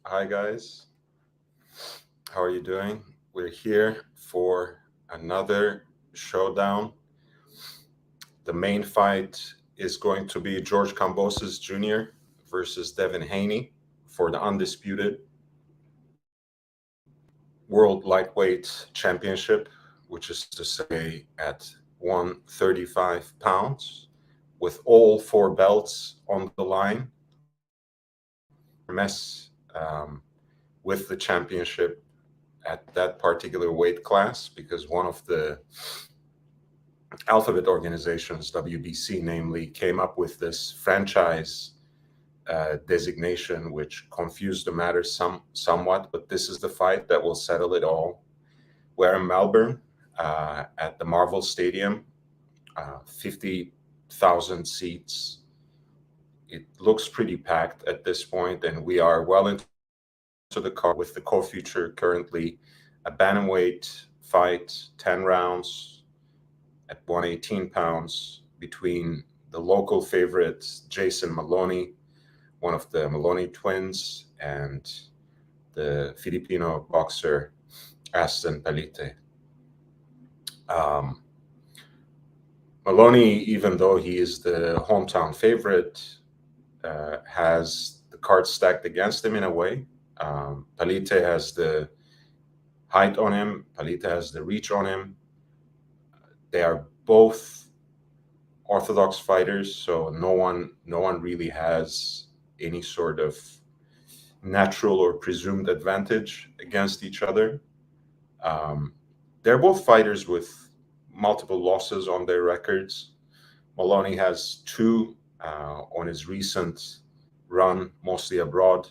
Hi guys, how are you doing? We're here for another showdown. The main fight is going to be George Kambosos Jr. versus Devin Haney for the undisputed World Lightweight Championship, which is to say at 135 pounds, with all four belts on the line. Mess with the championship at that particular weight class because one of the alphabet organizations, WBC namely, came up with this franchise designation, which confused the matter somewhat. But this is the fight that will settle it all. We're in Melbourne at the Marvel Stadium, 50,000 seats. It looks pretty packed at this point, and we are well into the card with the co-feature currently a bantamweight fight, 10 rounds at 118 pounds between the local favorite Jason Maloney, one of the Maloney twins, and the Filipino boxer Aston Palite. Maloney, even though he is the hometown favorite, has the cards stacked against him in a way. Palite has the height on him. Palite has the reach on him. They are both orthodox fighters, so no one really has any sort of natural or presumed advantage against each other. They're both fighters with multiple losses on their records. Maloney has two on his recent run, mostly abroad.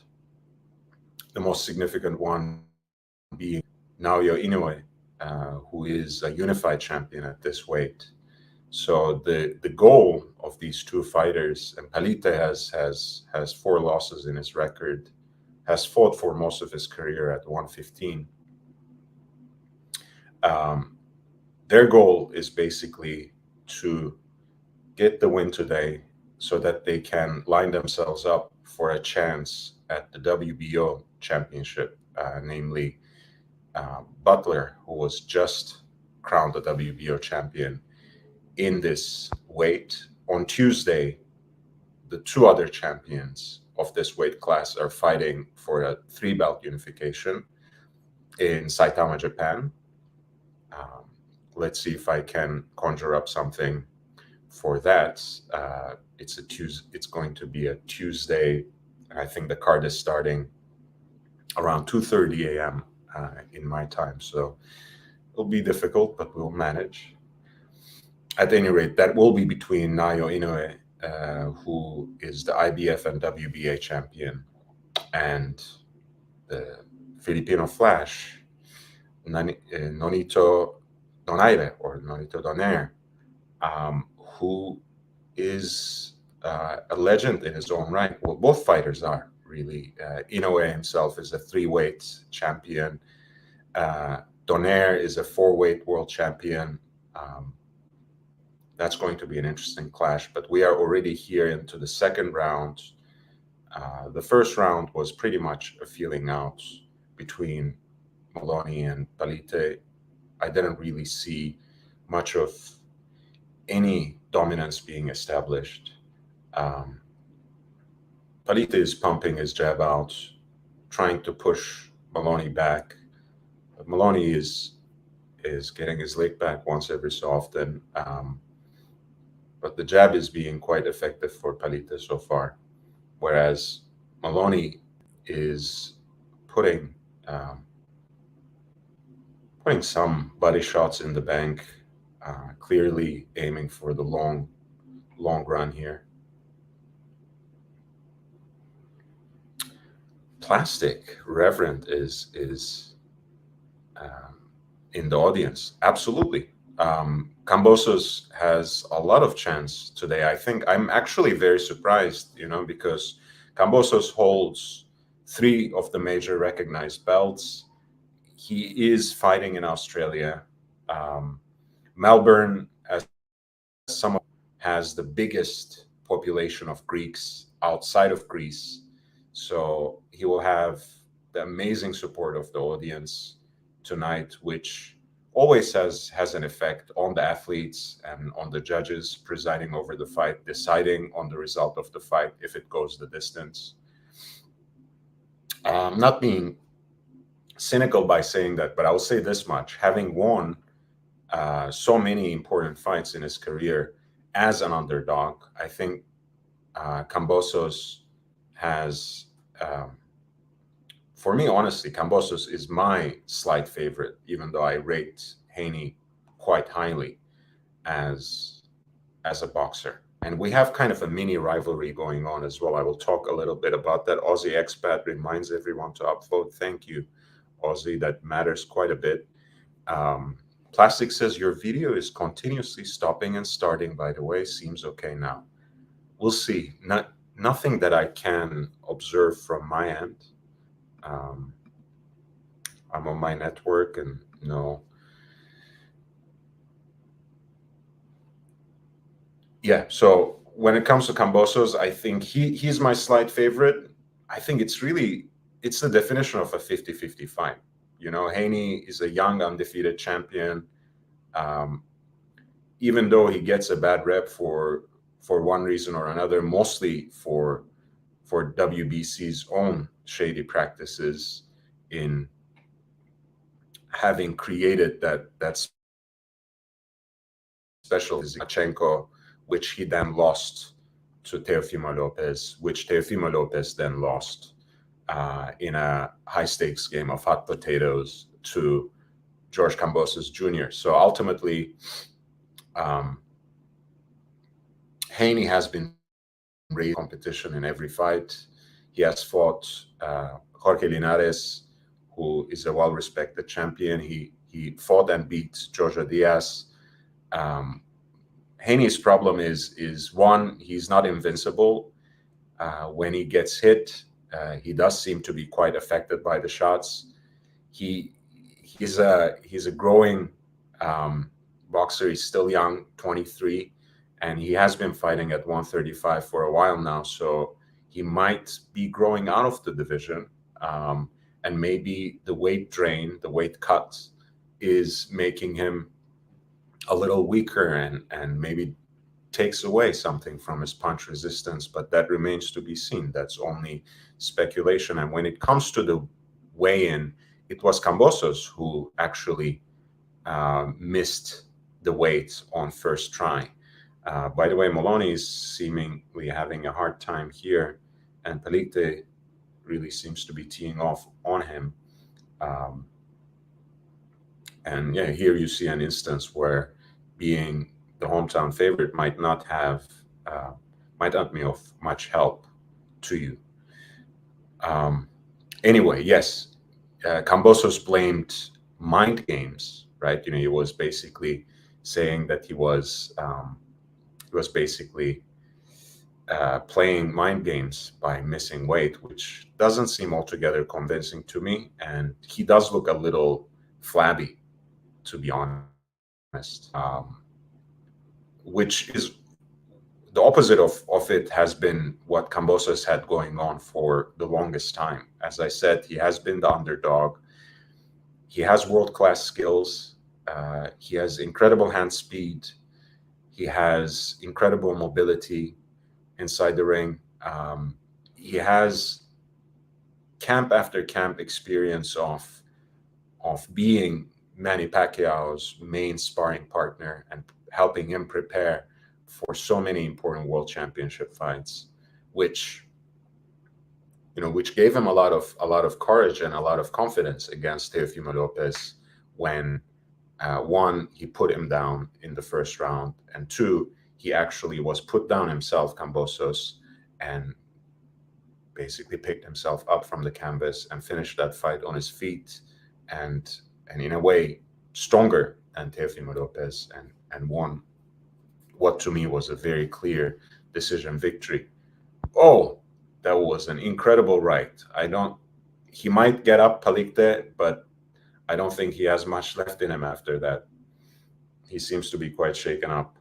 The most significant one being Naoya Inoue, who is a unified champion at this weight. So the goal of these two fighters, and Palite has four losses in his record, has fought for most of his career at 115. Their goal is basically to get the win today so that they can line themselves up for a chance at the WBO championship, namely Butler, who was just crowned the WBO champion in this weight. On Tuesday, the two other champions of this weight class are fighting for a three-belt unification in Saitama, Japan. Let's see if I can conjure up something for that. It's going to be a Tuesday. I think the card is starting around 2:30 a.m. In my time, so it'll be difficult, but we'll manage. At any rate, that will be between Naoya Inoue, who is the IBF and WBA champion, and the Filipino Flash, Nonito Donaire, or Nonito Donaire, who is a legend in his own right. Well, both fighters are really. Inoue himself is a three-weight champion. Donaire is a four-weight world champion. That's going to be an interesting clash, but we are already here into the second round. The first round was pretty much a feeling out between Maloney and Palite. I didn't really see much of any dominance being established. Palite is pumping his jab out, trying to push Maloney back. But Maloney is getting his leg back once every so often. But the jab is being quite effective for Palite so far, whereas Maloney is putting some body shots in the bank, clearly aiming for the long run here. Plastic Reverend is in the audience. Absolutely. Kambosos has a lot of chance today. I think I'm actually very surprised, because Kambosos holds three of the major recognized belts. He is fighting in Australia. Melbourne, as someone has the biggest population of Greeks outside of Greece. So he will have the amazing support of the audience tonight, which always has an effect on the athletes and on the judges presiding over the fight, deciding on the result of the fight if it goes the distance. Not being cynical by saying that, but I will say this much: having won so many important fights in his career as an underdog, I think Kambosos has, for me, honestly, Kambosos is my slight favorite, even though I rate Haney quite highly as a boxer. And we have kind of a mini rivalry going on as well. I will talk a little bit about that. Aussie Expat reminds everyone to upvote. Thank you, Aussie. That matters quite a bit. Plastic says your video is continuously stopping and starting, by the way. Seems okay now. We'll see. Nothing that I can observe from my end. I'm on my network and no. Yeah, so when it comes to Kambosos, I think he's my slight favorite. I think it's the definition of a 50-50 fight. Haney is a young undefeated champion. Even though he gets a bad rep for one reason or another, mostly for WBC's own shady practices in having created that special Lomachenko, which he then lost to Teofimo Lopez, which Teofimo Lopez then lost in a high-stakes game of hot potatoes to George Kambosos Jr. So ultimately, Haney has been raised competition in every fight. He has fought Jorge Linares, who is a well-respected champion. He fought and beat Jojo Diaz. Haney's problem is one, he's not invincible. When he gets hit, he does seem to be quite affected by the shots. He's a growing boxer. He's still young, 23, and he has been fighting at 135 for a while now. So he might be growing out of the division, and maybe the weight drain, the weight cut, is making him a little weaker and maybe takes away something from his punch resistance, but that remains to be seen. That's only speculation. And when it comes to the weigh-in, it was Kambosos who actually missed the weight on first try. By the way, Maloney is seemingly having a hard time here, and Pelite really seems to be teeing off on him. And yeah, here you see an instance where being the hometown favorite might not be of much help to you. Anyway, yes, Kambosos blamed mind games, right? He was basically saying that he was basically playing mind games by missing weight, which doesn't seem altogether convincing to me. And he does look a little flabby, to be honest, which is the opposite of it has been what Kambosos had going on for the longest time. As I said, he has been the underdog. He has world-class skills. He has incredible hand speed. He has incredible mobility inside the ring. He has camp after camp experience of being Manny Pacquiao's main sparring partner and helping him prepare for so many important world championship fights, which gave him a lot of courage and a lot of confidence against Teofimo Lopez when one, he put him down in the first round, and two, he actually was put down himself, Kambosos, and basically picked himself up from the canvas and finished that fight on his feet, and in a way stronger than Teofimo Lopez, and won what to me was a very clear decision victory. Oh, that was an incredible right. He might get up, Palikte, but I don't think he has much left in him after that. He seems to be quite shaken up.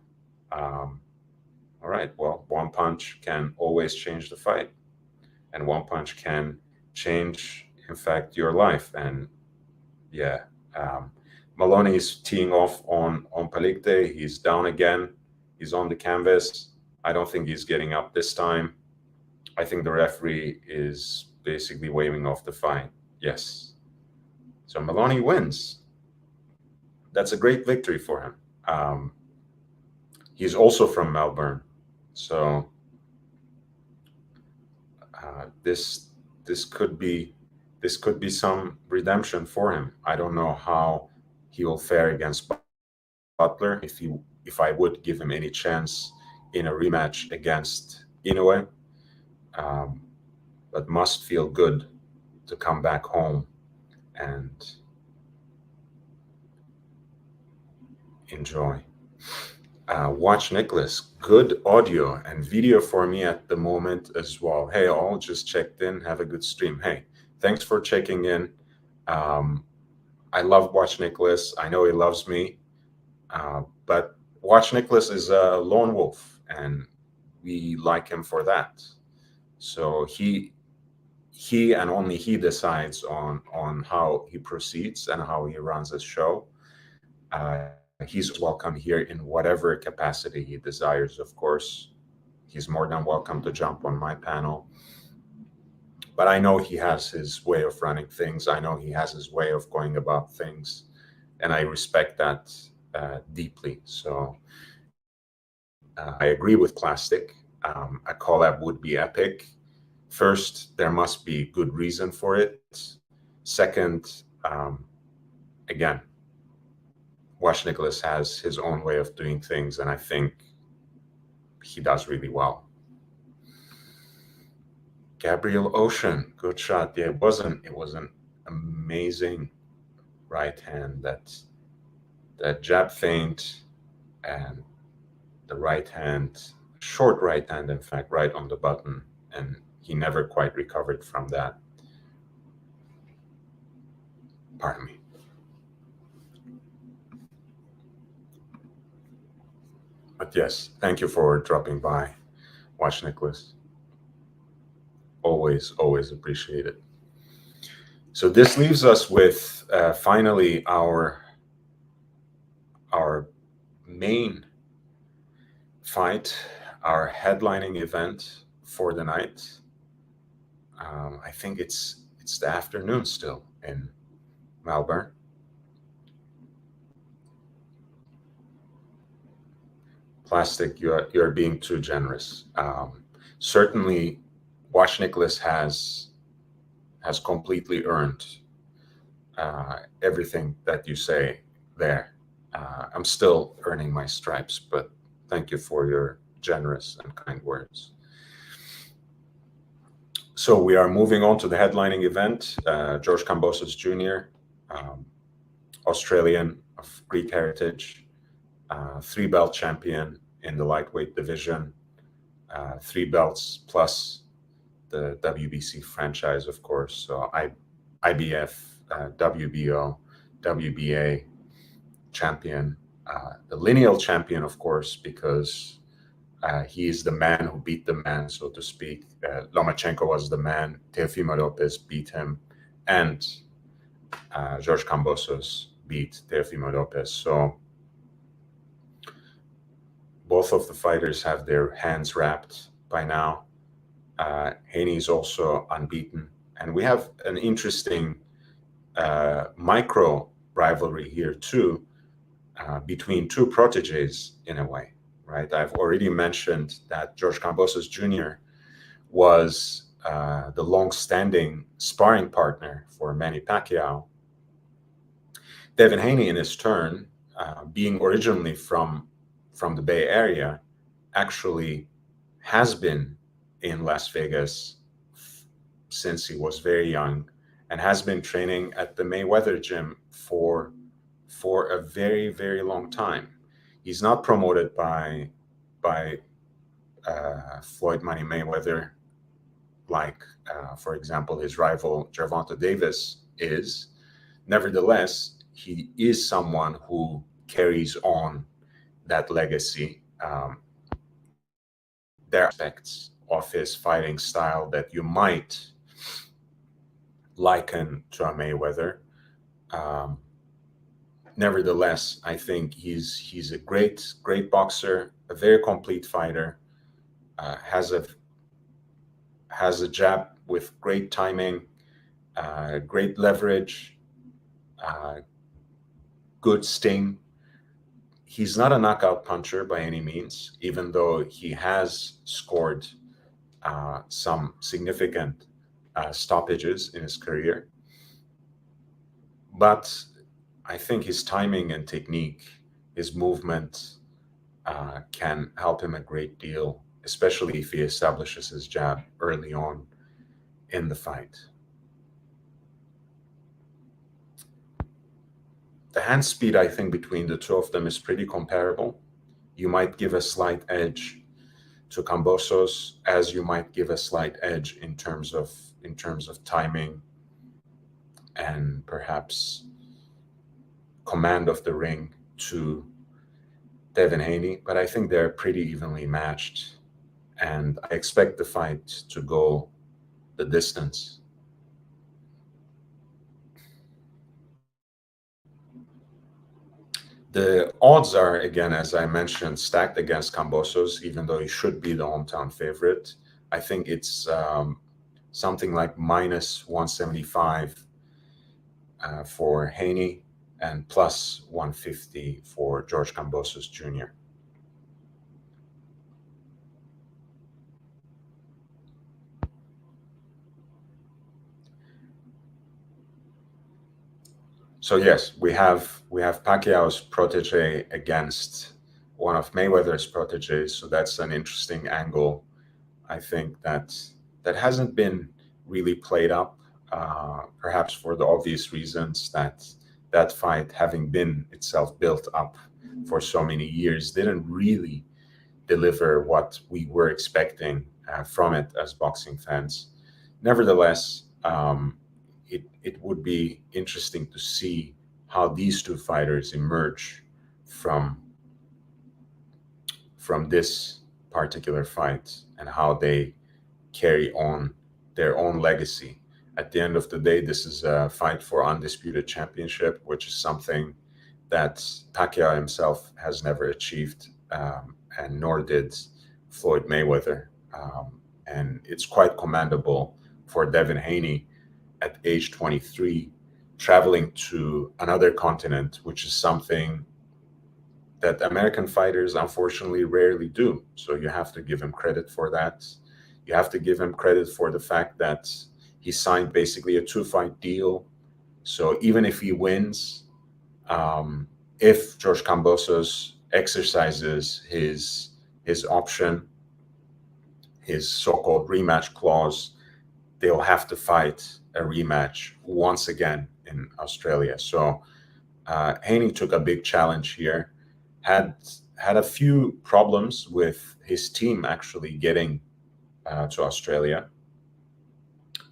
All right, well, one punch can always change the fight, and one punch can change in fact, your life. And yeah, Maloney is teeing off on Palikte. He's down again. He's on the canvas. I don't think he's getting up this time. I think the referee is basically waving off the fight. Yes. So Maloney wins. That's a great victory for him. He's also from Melbourne, so this could be some redemption for him. I don't know how he will fare against Butler if I would give him any chance in a rematch against Inoue, but must feel good to come back home and enjoy. Watch Nicholas, good audio and video for me at the moment as well. Hey, all just checked in. Have a good stream. Hey, thanks for checking in. I love Watch Nicholas. I know he loves me, but Watch Nicholas is a lone wolf, and we like him for that. So he and only he decides on how he proceeds and how he runs his show. He's welcome here in whatever capacity he desires, of course. He's more than welcome to jump on my panel. But I know he has his way of running things. I know he has his way of going about things. And I respect that deeply. So I agree with Plastic. A collab would be epic. First, there must be good reason for it. Second, again, Wash Nicholas has his own way of doing things, and I think he does really well. Gabriel Ocean, good shot. Yeah, it was an amazing right hand. That jab feint and the right hand, short right hand, in fact, right on the button, and he never quite recovered from that. Pardon me. But yes, thank you for dropping by, Watch Nicholas. Always appreciate it. So this leaves us with finally our main fight, our headlining event for the night. I think it's the afternoon still in Melbourne. Plastic, you're being too generous. Certainly, Watch Nicholas has completely earned everything that you say there. I'm still earning my stripes, but thank you for your generous and kind words. So we are moving on to the headlining event. George Kambosos Jr., Australian of Greek heritage, 3-belt champion in the lightweight division, 3 belts plus the WBC franchise, of course. So IBF, WBO, WBA champion, the lineal champion, of course, because he is the man who beat the man, so to speak. Lomachenko was the man. Teofimo Lopez beat him, and George Kambosos beat Teofimo Lopez. So both of the fighters have their hands wrapped by now. Haney is also unbeaten. And we have an interesting micro rivalry here, too, between two proteges, in a way, right? I've already mentioned that George Kambosos Jr. was the long-standing sparring partner for Manny Pacquiao. Devin Haney, in his turn, being originally from the Bay Area, actually has been in Las Vegas since he was very young and has been training at the Mayweather gym for a very, very long time. He's not promoted by Floyd Money Mayweather, like, for example, his rival Gervonta Davis is. Nevertheless, he is someone who carries on that legacy. There are aspects of his fighting style that you might liken to a Mayweather. Um, Nevertheless, I think he's a great boxer, a very complete fighter. Has a jab with great timing, great leverage, uh, good sting. He's not a knockout puncher by any means, even though he has scored some significant stoppages in his career. But I think his timing and technique, his movement, can help him a great deal, especially if he establishes his jab early on in the fight. The hand speed, I think, between the two of them is pretty comparable. You might give a slight edge to Kambosos, as you might give a slight edge in terms of timing and perhaps command of the ring to Devin Haney. But I think they're pretty evenly matched, and I expect the fight to go the distance. The odds are, again, as I mentioned, stacked against Kambosos, even though he should be the hometown favorite. I think it's something like minus 175 for Haney and plus 150 for George Kambosos Jr. So yes, we have Pacquiao's protege against one of Mayweather's proteges. So that's an interesting angle. I think that hasn't been really played up, perhaps for the obvious reasons that that fight, having been itself built up for so many years, didn't really deliver what we were expecting from it as boxing fans. Nevertheless, it would be interesting to see how these two fighters emerge from from this particular fight and how they carry on their own legacy. At the end of the day, this is a fight for undisputed championship, which is something that Pacquiao himself has never achieved, and nor did Floyd Mayweather. And it's quite commendable for Devin Haney at age 23, traveling to another continent, which is something that American fighters unfortunately rarely do. So you have to give him credit for that. You have to give him credit for the fact that he signed basically a two-fight deal. So even if he wins, if George Kambosos exercises his option, his so-called rematch clause, they'll have to fight a rematch once again in Australia. So Haney took a big challenge here. Had a few problems with his team actually getting to Australia.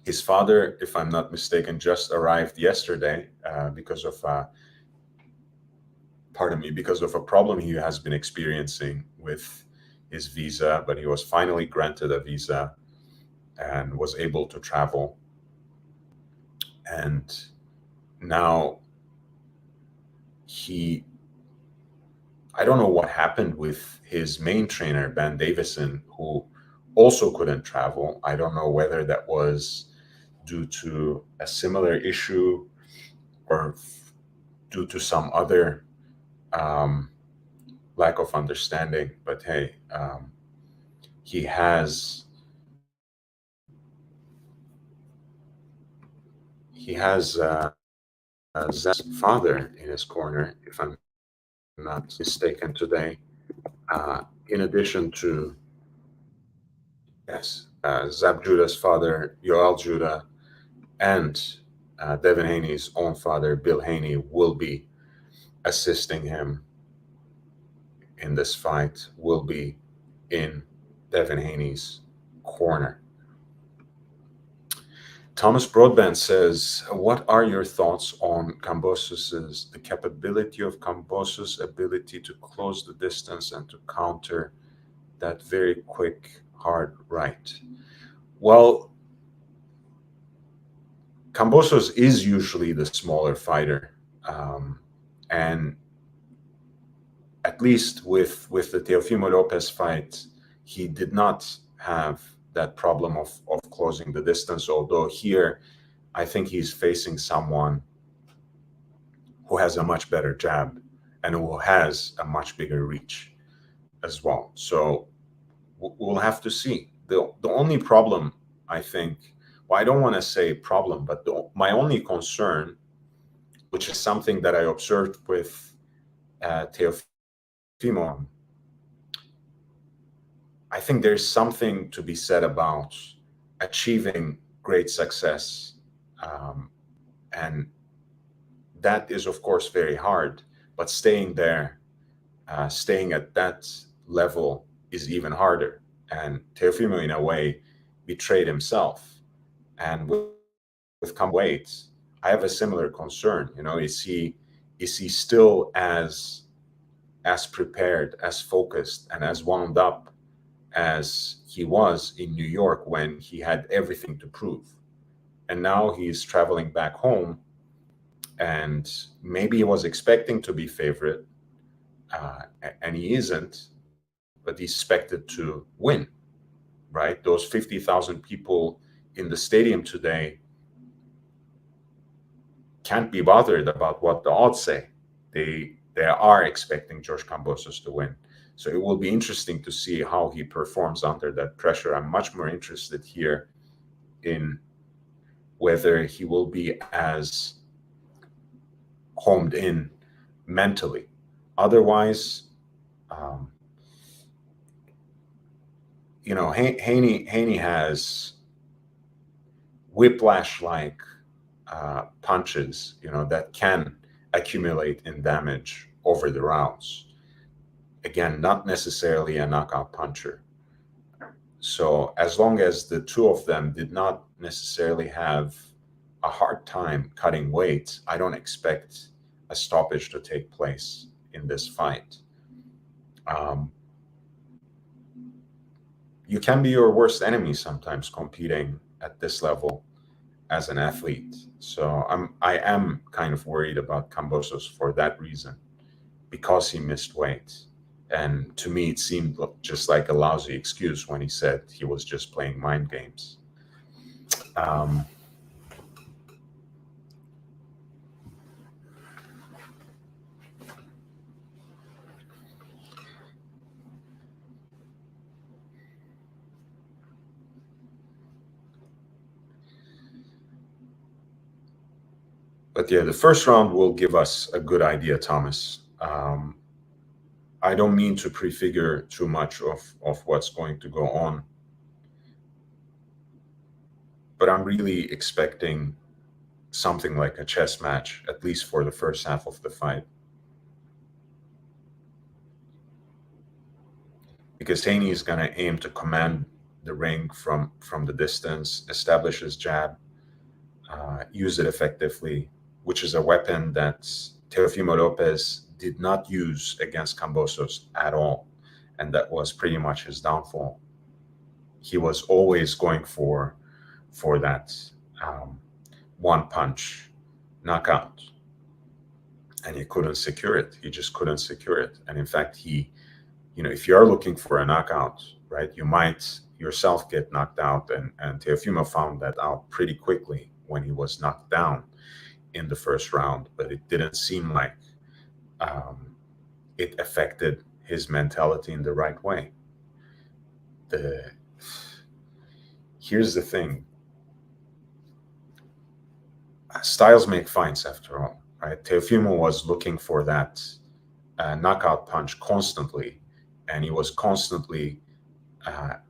His father, if I'm not mistaken, just arrived yesterday because of a problem he has been experiencing with his visa, but he was finally granted a visa and was able to travel. And now I don't know what happened with his main trainer, Ben Davison, who also couldn't travel. I don't know whether that was due to a similar issue or due to some other lack of understanding. But hey, he has Zach's father in his corner, if I'm not mistaken, today. In addition to, yes, Zab Judah's father, Yoel Judah, and Devin Haney's own father, Bill Haney, will be assisting him in this fight, will be in Devin Haney's corner. Thomas Broadbent says, what are your thoughts on the capability of Kambosos' ability to close the distance and to counter that very quick, hard right? Well, Kambosos is usually the smaller fighter, and at least with the Teofimo Lopez fight, he did not have that problem of closing the distance. Although here, I think he's facing someone who has a much better jab and who has a much bigger reach as well. So we'll have to see. The only problem, I think, well, I don't want to say problem, but my only concern, which is something that I observed with Teofimo, I think there's something to be said about achieving great success. And that is, of course, very hard, but staying there, staying at that level is even harder. And Teofimo, in a way, betrayed himself. And with come weight, I have a similar concern. You know, is he still as prepared, as focused, and as wound up as he was in New York when he had everything to prove? And now he's traveling back home, and maybe he was expecting to be favorite, and he isn't, but he's expected to win, right? Those 50,000 people in the stadium today can't be bothered about what the odds say. They are expecting George Kambosos to win. So it will be interesting to see how he performs under that pressure. I'm much more interested here in whether he will be as homed in mentally. Otherwise, you know, Haney has whiplash-like punches, you know, that can accumulate in damage over the rounds. Again, not necessarily a knockout puncher. So as long as the two of them did not necessarily have a hard time cutting weight, I don't expect a stoppage to take place in this fight. You can be your worst enemy sometimes competing at this level as an athlete. So I am kind of worried about Kambosos for that reason, because he missed weight. And to me, it seemed just like a lousy excuse when he said he was just playing mind games. But yeah, the first round will give us a good idea, Thomas. I don't mean to prefigure too much of what's going to go on, but I'm really expecting something like a chess match, at least for the first half of the fight. Because Haney is going to aim to command the ring from the distance, establish his jab, use it effectively, which is a weapon that Teofimo Lopez did not use against Kambosos at all, and that was pretty much his downfall. He was always going for that one punch knockout, and he couldn't secure it. He just couldn't secure it. And in fact, he, you know, if you are looking for a knockout, right, you might yourself get knocked out, and Teofimo found that out pretty quickly when he was knocked down in the first round. But it didn't seem like it affected his mentality in the right way. Here's the thing: styles make fights, after all, right? Teofimo was looking for that knockout punch constantly, and he was constantly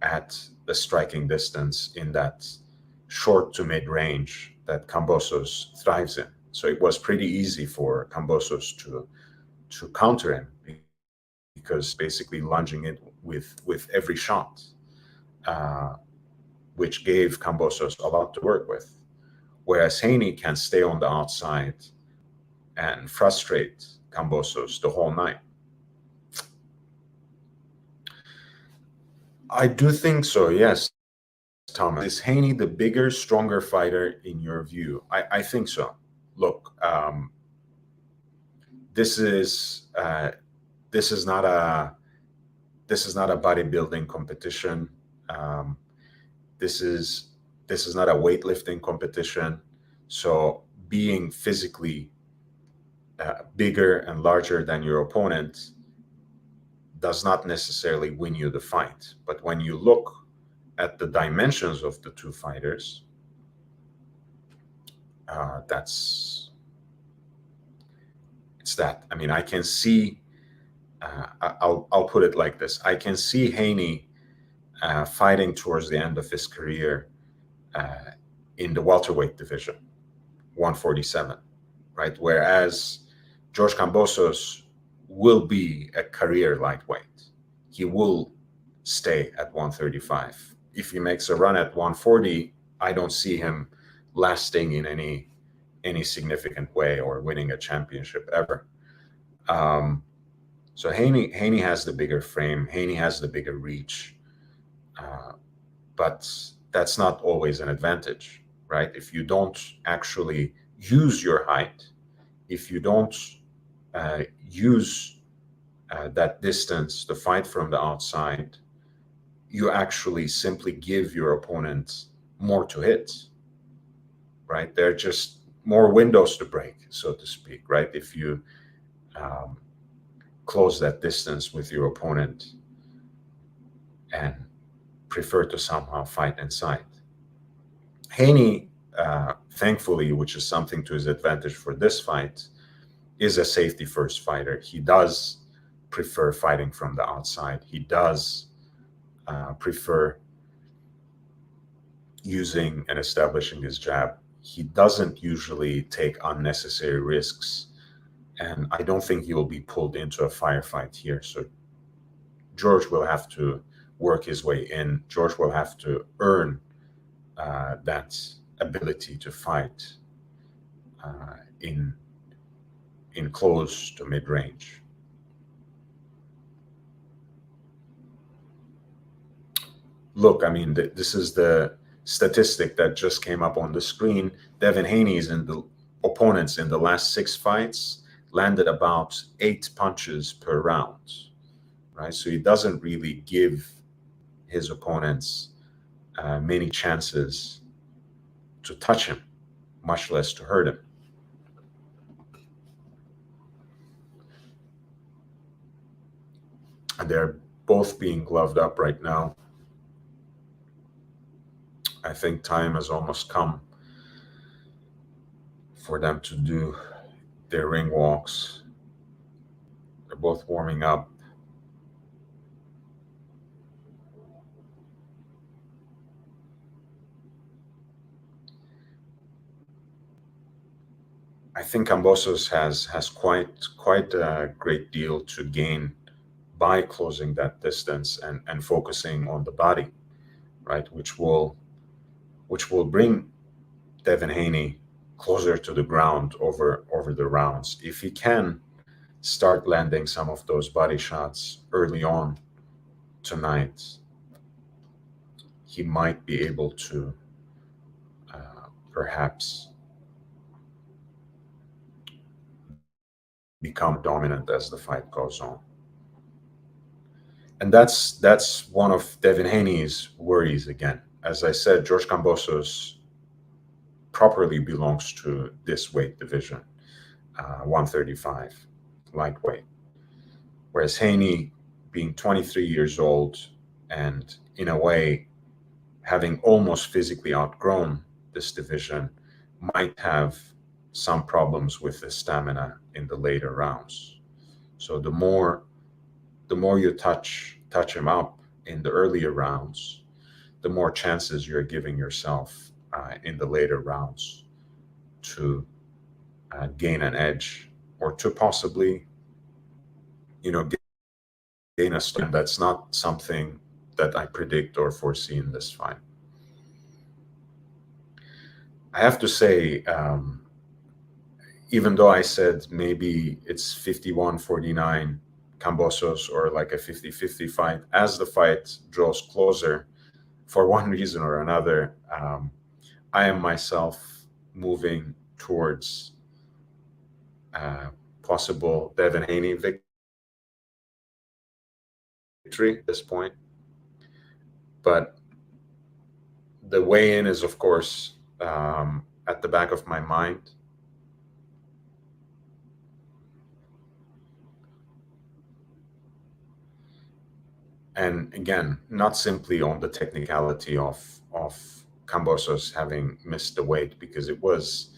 at the striking distance in that short to mid range that Kambosos thrives in. So it was pretty easy for Kambosos to counter him, because basically lunging it with every shot, which gave Kambosos a lot to work with. Whereas Haney can stay on the outside and frustrate Kambosos the whole night. I do think so, yes. Thomas, is Haney the bigger, stronger fighter in your view? I think so. Look, this is this is not a bodybuilding competition. Um, this is not a weightlifting competition. So being physically bigger and larger than your opponent does not necessarily win you the fight. But when you look at the dimensions of the two fighters, it's that. I mean, I can see. I'll put it like this: I can see Haney fighting towards the end of his career in the welterweight division, 147, right? Whereas George Kambosos will be a career lightweight. He will stay at 135. If he makes a run at 140, I don't see him lasting in any significant way or winning a championship ever. So Haney has the bigger frame. Haney has the bigger reach, but that's not always an advantage, right? If you don't actually use your height, if you don't use that distance to fight from the outside, you actually simply give your opponent more to hit, right? There are just more windows to break, so to speak, right? If you close that distance with your opponent and prefer to somehow fight inside. Haney, thankfully, which is something to his advantage for this fight, is a safety first fighter. He does prefer fighting from the outside. He does prefer using and establishing his jab. He doesn't usually take unnecessary risks, and I don't think he will be pulled into a firefight here. So George will have to work his way in. George will have to earn that ability to fight in close to mid-range. Look, I mean, this is the statistic that just came up on the screen. Devin Haney's and the opponents in the last 6 fights landed about 8 punches per round, right? So he doesn't really give his opponents many chances to touch him, much less to hurt him. And they're both being gloved up right now. I think time has almost come for them to do their ring walks. They're both warming up. I think Kambosos has quite a great deal to gain by closing that distance and focusing on the body, right? Which will bring Devin Haney closer to the ground over the rounds. If he can start landing some of those body shots early on tonight, he might be able to perhaps become dominant as the fight goes on. And that's one of Devin Haney's worries again. As I said, George Kambosos properly belongs to this weight division, 135, lightweight. Whereas Haney, being 23 years old and in a way having almost physically outgrown this division, might have some problems with the stamina in the later rounds. So the more you touch him up in the earlier rounds, the more chances you're giving yourself in the later rounds to gain an edge, or to possibly, gain a start. That's not something that I predict or foresee in this fight. I have to say, even though I said maybe it's 51-49 Kambosos or like a 50-50 fight, as the fight draws closer, for one reason or another, I am myself moving towards possible Devin Haney victory at this point. But the weigh-in is, of course, at the back of my mind. And again, not simply on the technicality of Kambosos having missed the weight, because it was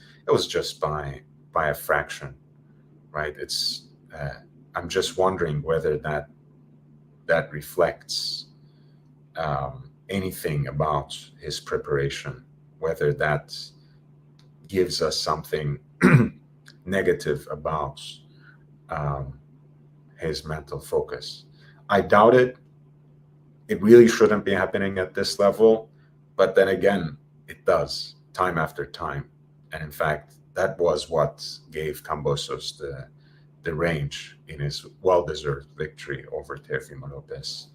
just by a fraction, right? It's I'm just wondering whether that reflects anything about his preparation, whether that gives us something negative about his mental focus. I doubt it. It really shouldn't be happening at this level, but then again, it does time after time. And in fact, that was what gave Kambosos the range in his well-deserved victory over Teofimo Lopez.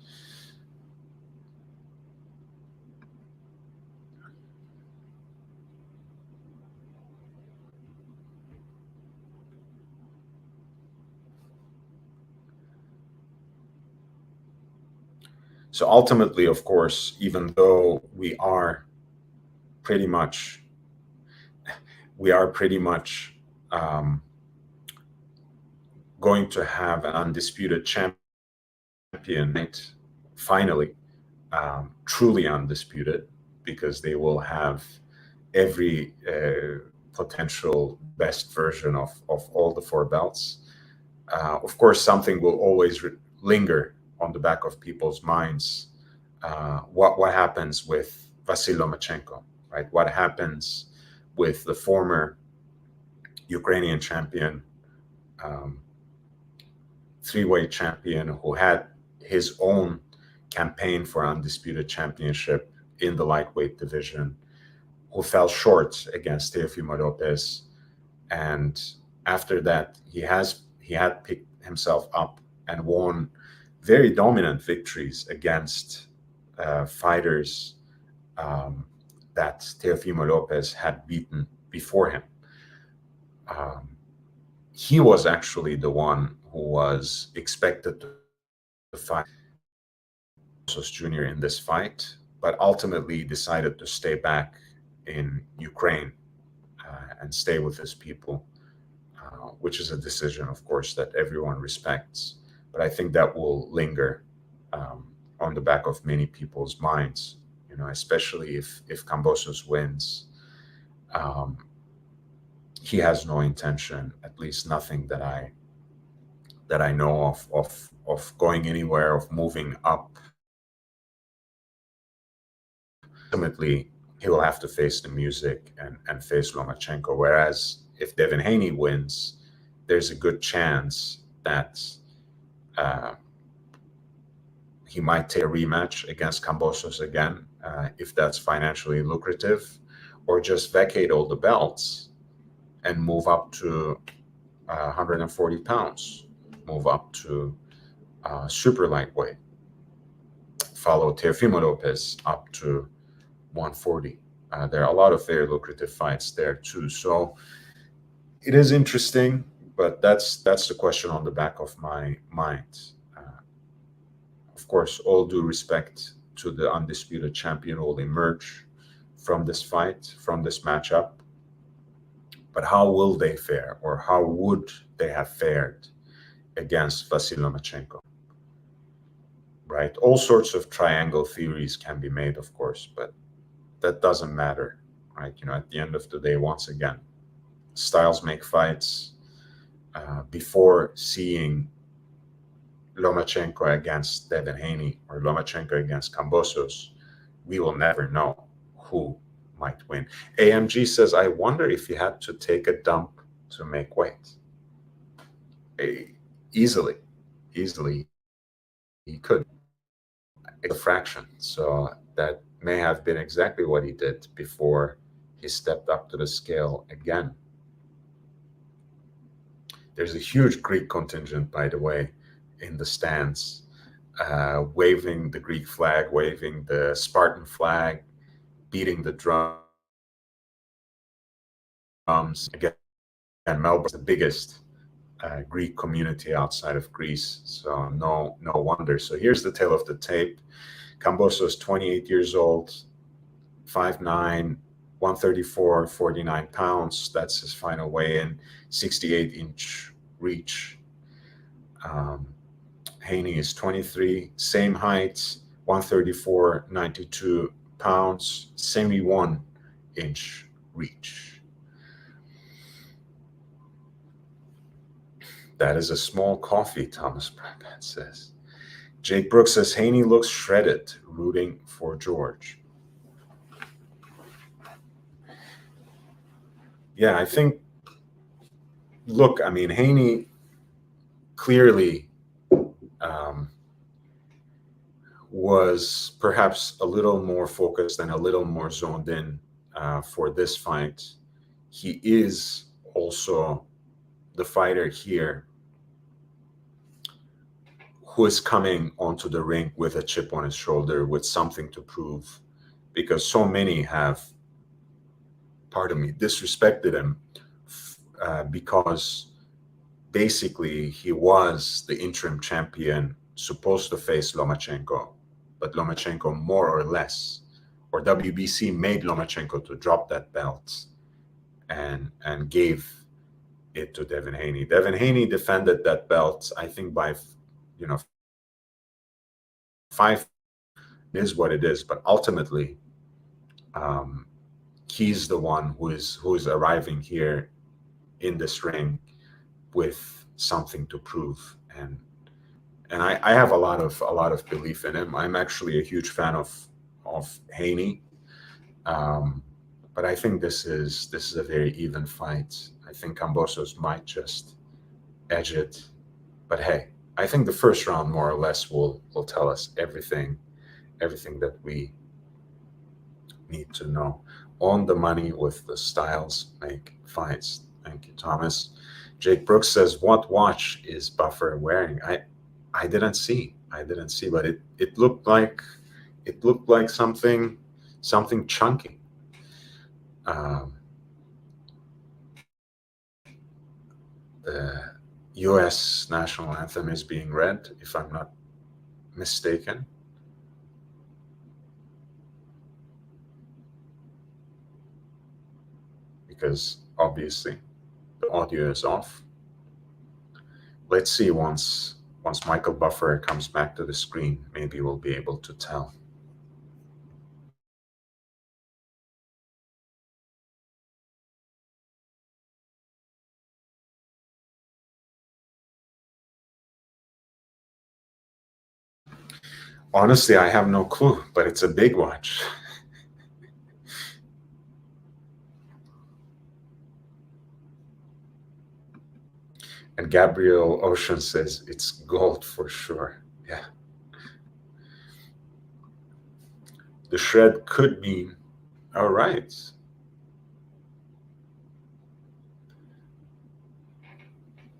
So ultimately, of course, even though we are pretty much going to have an undisputed champion, right? Finally, truly undisputed, because they will have every potential best version of all the four belts. Of course, something will always linger on the back of people's minds. What happens with Vasyl Lomachenko, right? What happens with the former Ukrainian champion, three-weight champion, who had his own campaign for undisputed championship in the lightweight division, who fell short against Teofimo Lopez, and after that he had picked himself up and won very dominant victories against fighters that Teofimo Lopez had beaten before him. He was actually the one who was expected to fight Kambosos Jr. in this fight, but ultimately decided to stay back in Ukraine and stay with his people, which is a decision, of course, that everyone respects. But I think that will linger on the back of many people's minds, especially if Kambosos wins. He has no intention, at least nothing that I know of going anywhere, of moving up. Ultimately, he will have to face the music and face Lomachenko. Whereas if Devin Haney wins, there's a good chance that he might take a rematch against Kambosos again, if that's financially lucrative, or just vacate all the belts and move up to 140 pounds, move up to super lightweight, follow Teofimo Lopez up to 140. There are a lot of very lucrative fights there too. So it is interesting, but that's the question on the back of my mind. Of course, all due respect to the undisputed champion will emerge from this fight, from this matchup. But how will they fare, or how would they have fared against Vasyl Lomachenko? Right? All sorts of triangle theories can be made, of course, but that doesn't matter, right? At the end of the day, once again, styles make fights. Before seeing Lomachenko against Devin Haney or Lomachenko against Kambosos, we will never know who might win. AMG says, I wonder if you had to take a dump to make weight. Easily he could. A fraction. So that may have been exactly what he did before he stepped up to the scale again. There's a huge Greek contingent, by the way, in the stands. waving the Greek flag, waving the Spartan flag, beating the drums. Again, Melbourne is the biggest Greek community outside of Greece, so no wonder. So here's the tale of the tape. Kambosos, 28 years old, 5'9", 134, 49 pounds. That's his final weigh-in, 68-inch reach. Haney is 23, same height, 134, 92 pounds, 71-inch reach. That is a small coffee, Thomas Pratt says. Jake Brooks says, Haney looks shredded, rooting for George. Yeah, I think, look, I mean, Haney clearly was perhaps a little more focused and a little more zoned in for this fight. He is also the fighter here who is coming onto the ring with a chip on his shoulder, with something to prove, because so many have, pardon me, disrespected him because basically he was the interim champion supposed to face Lomachenko, but Lomachenko more or less, or WBC made Lomachenko to drop that belt and gave it to Devin Haney. Devin Haney defended that belt, I think, by 5 is what it is, but ultimately he's the one who is arriving here in this ring with something to prove, and I have a lot of belief in him. I'm actually a huge fan of Haney, but I think this is a very even fight. I think Kambosos might just edge it, but hey, I think the first round more or less will tell us everything that we need to know. On the money with the styles make fights. Thank you, Thomas. Jake Brooks says, what watch is Buffer wearing? I didn't see, but it looked like something chunky. The U.S. national anthem is being read, if I'm not mistaken. Because obviously the audio is off. Let's see, once Michael Buffer comes back to the screen, maybe we'll be able to tell. Honestly, I have no clue, but it's a big watch. And Gabriel Ocean says it's gold for sure. Yeah. The shred could mean, all right.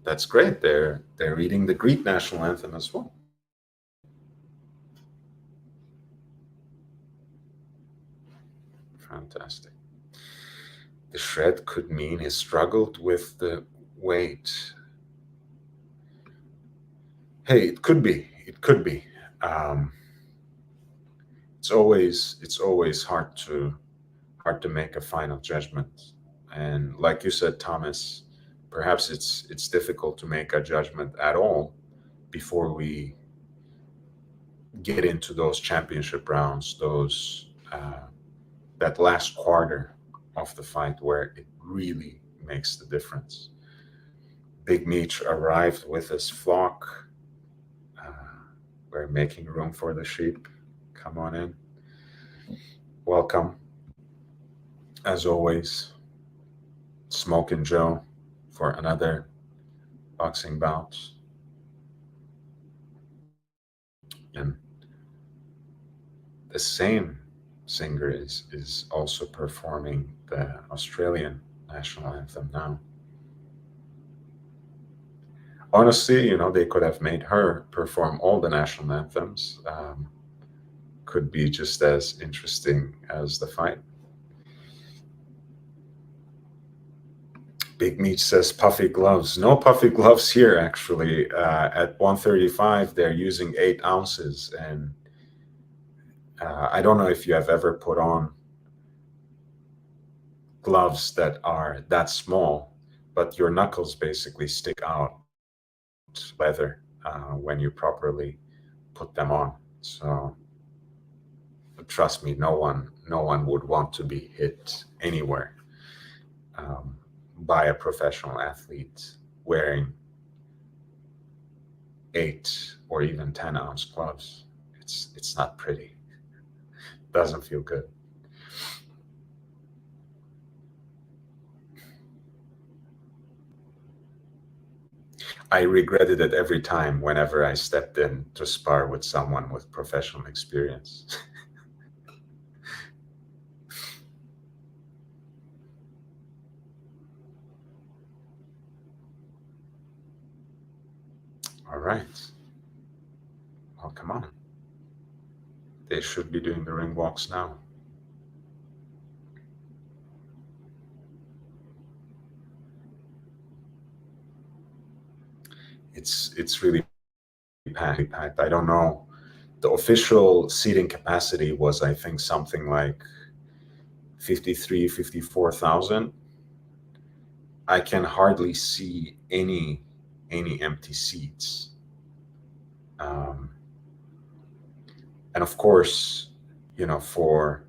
That's great. They're reading the Greek national anthem as well. Fantastic. The shred could mean he struggled with the weight. Hey, it could be. It could be. It's always hard to make a final judgment. And like you said, Thomas, perhaps it's difficult to make a judgment at all before we get into those championship rounds, those that last quarter of the fight where it really makes the difference. Big Meech arrived with his flock. We're making room for the sheep. Come on in. Welcome. As always, Smokin' Joe for another boxing bout. And the same singer is also performing the Australian national anthem now. Honestly, they could have made her perform all the national anthems. Could be just as interesting as the fight. Big Meat says puffy gloves. No puffy gloves here, actually. At 135, they're using 8 ounces. And I don't know if you have ever put on gloves that are that small, but your knuckles basically stick out leather when you properly put them on. So trust me, no one would want to be hit anywhere um, by a professional athlete wearing 8 or even 10 ounce gloves. It's not pretty. Doesn't feel good. I regretted it every time whenever I stepped in to spar with someone with professional experience. All right. Well, come on. They should be doing the ring walks now. It's really packed. I don't know. The official seating capacity was, I think, something like 53, 54,000. I can hardly see any empty seats. Um, and of course, for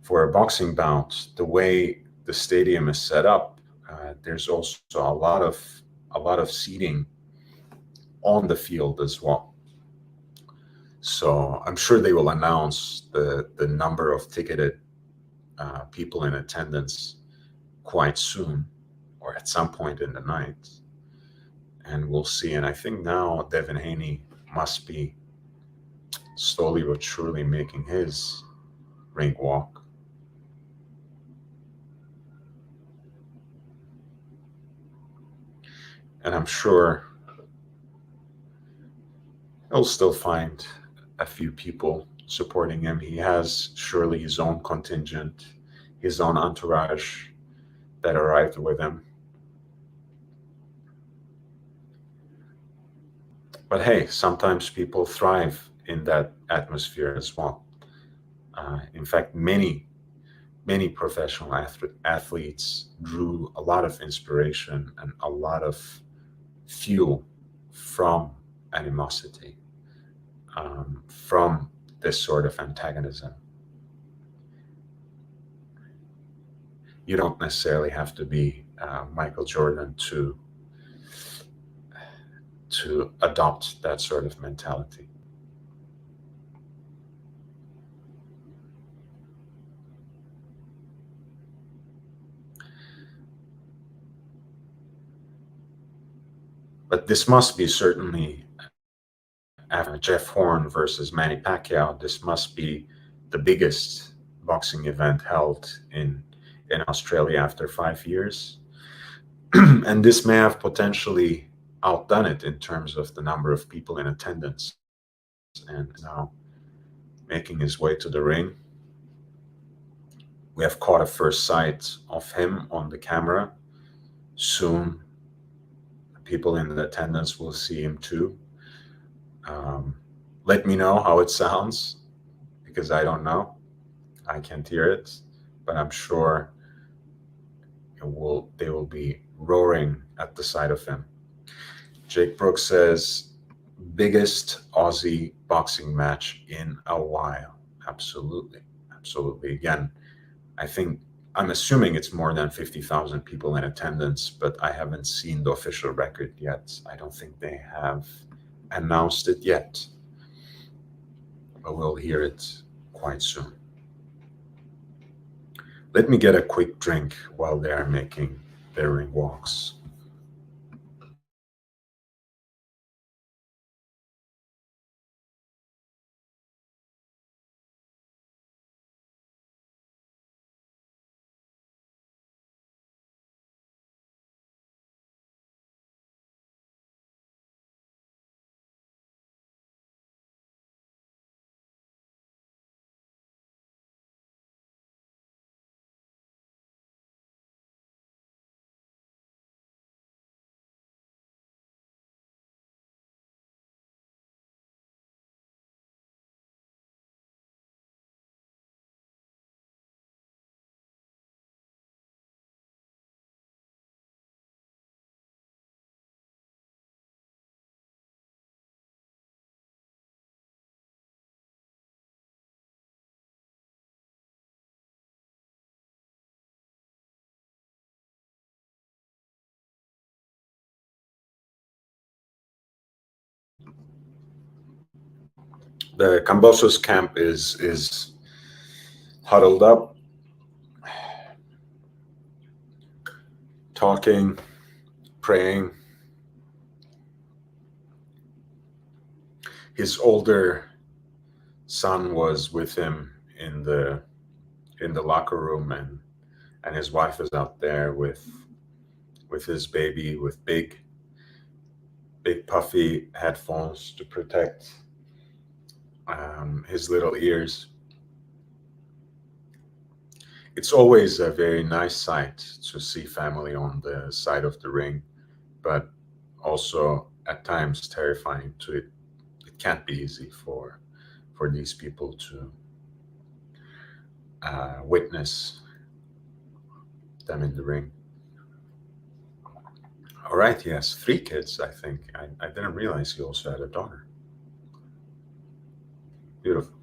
a boxing bout, the way the stadium is set up, there's also a lot of seating on the field as well. So I'm sure they will announce the number of ticketed people in attendance quite soon, or at some point in the night, and we'll see. And I think now Devin Haney must be slowly but surely making his ring walk. And I'm sure he'll still find a few people supporting him. He has surely his own contingent, his own entourage that arrived with him. But hey, sometimes people thrive in that atmosphere as well. In fact, many professional athletes drew a lot of inspiration and a lot of fuel from animosity, from this sort of antagonism. You don't necessarily have to be Michael Jordan to adopt that sort of mentality. But this must be certainly, after Jeff Horn versus Manny Pacquiao, this must be the biggest boxing event held in Australia after 5 years. And this may have potentially outdone it in terms of the number of people in attendance. And now making his way to the ring, we have caught a first sight of him on the camera. Soon, people in the attendance will see him too. Um, Let me know how it sounds, because I don't know. I can't hear it, but I'm sure they will be roaring at the sight of him. Jake Brooks says, biggest Aussie boxing match in a while. Absolutely. Absolutely. Again, I'm assuming it's more than 50,000 people in attendance, but I haven't seen the official record yet. I don't think they have announced it yet, but we'll hear it quite soon. Let me get a quick drink while they're making their ring walks. The Kambosos camp is huddled up, talking, praying. His older son was with him in the locker room, and his wife is out there with his baby with big puffy headphones to protect his little ears. It's always a very nice sight to see family on the side of the ring, but also at times terrifying to it. It can't be easy for these people to witness them in the ring. All right, he has 3 kids, I think. I didn't realize he also had a daughter. Beautiful.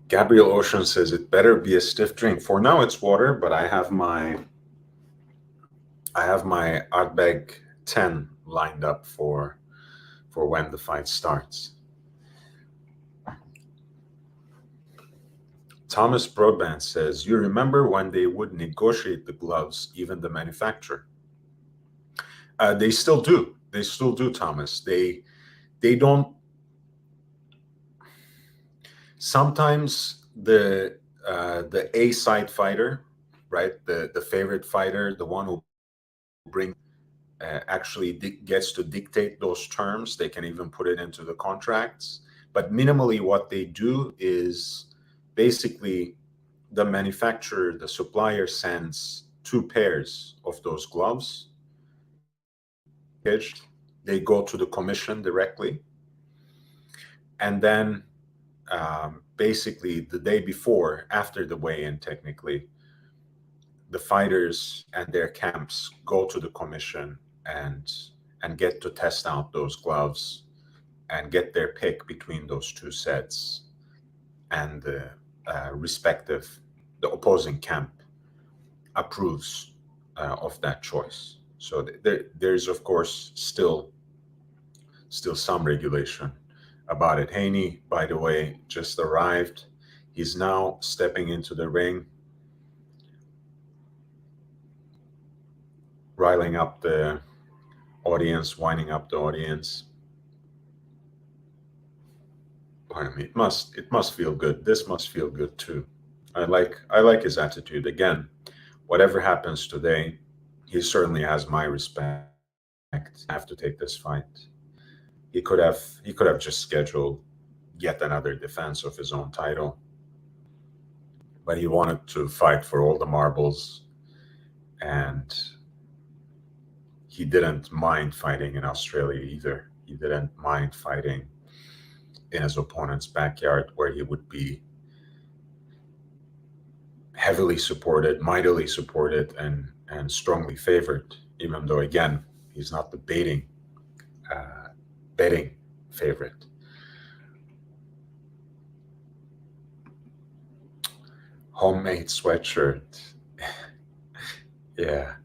Gabriel Ocean says it better be a stiff drink. For now, it's water, but I have my Ardbeg 10 lined up for when the fight starts. Thomas Broadband says, you remember when they would negotiate the gloves, even the manufacturer? They still do. They still do, Thomas. They don't. Sometimes the A side fighter, right, the favorite fighter, the one who brings actually gets to dictate those terms. They can even put it into the contracts. But minimally, what they do is basically the manufacturer, the supplier sends 2 pairs of those gloves. They go to the commission directly. And then basically the day before, after the weigh-in, technically, the fighters and their camps go to the commission and get to test out those gloves and get their pick between those 2 sets, and the opposing camp approves of that choice. So there's of course still some regulation about it. Haney, by the way, just arrived. He's now stepping into the ring, riling up the audience, winding up the audience. Pardon me. It must feel good. This must feel good too. I like his attitude. Again, whatever happens today, he certainly has my respect. I have to take this fight. He could have just scheduled yet another defense of his own title, but he wanted to fight for all the marbles, and he didn't mind fighting in Australia either. He didn't mind fighting in his opponent's backyard, where he would be heavily supported, mightily supported, and strongly favored, even though, again, he's not the betting favorite. Homemade sweatshirt. Yeah.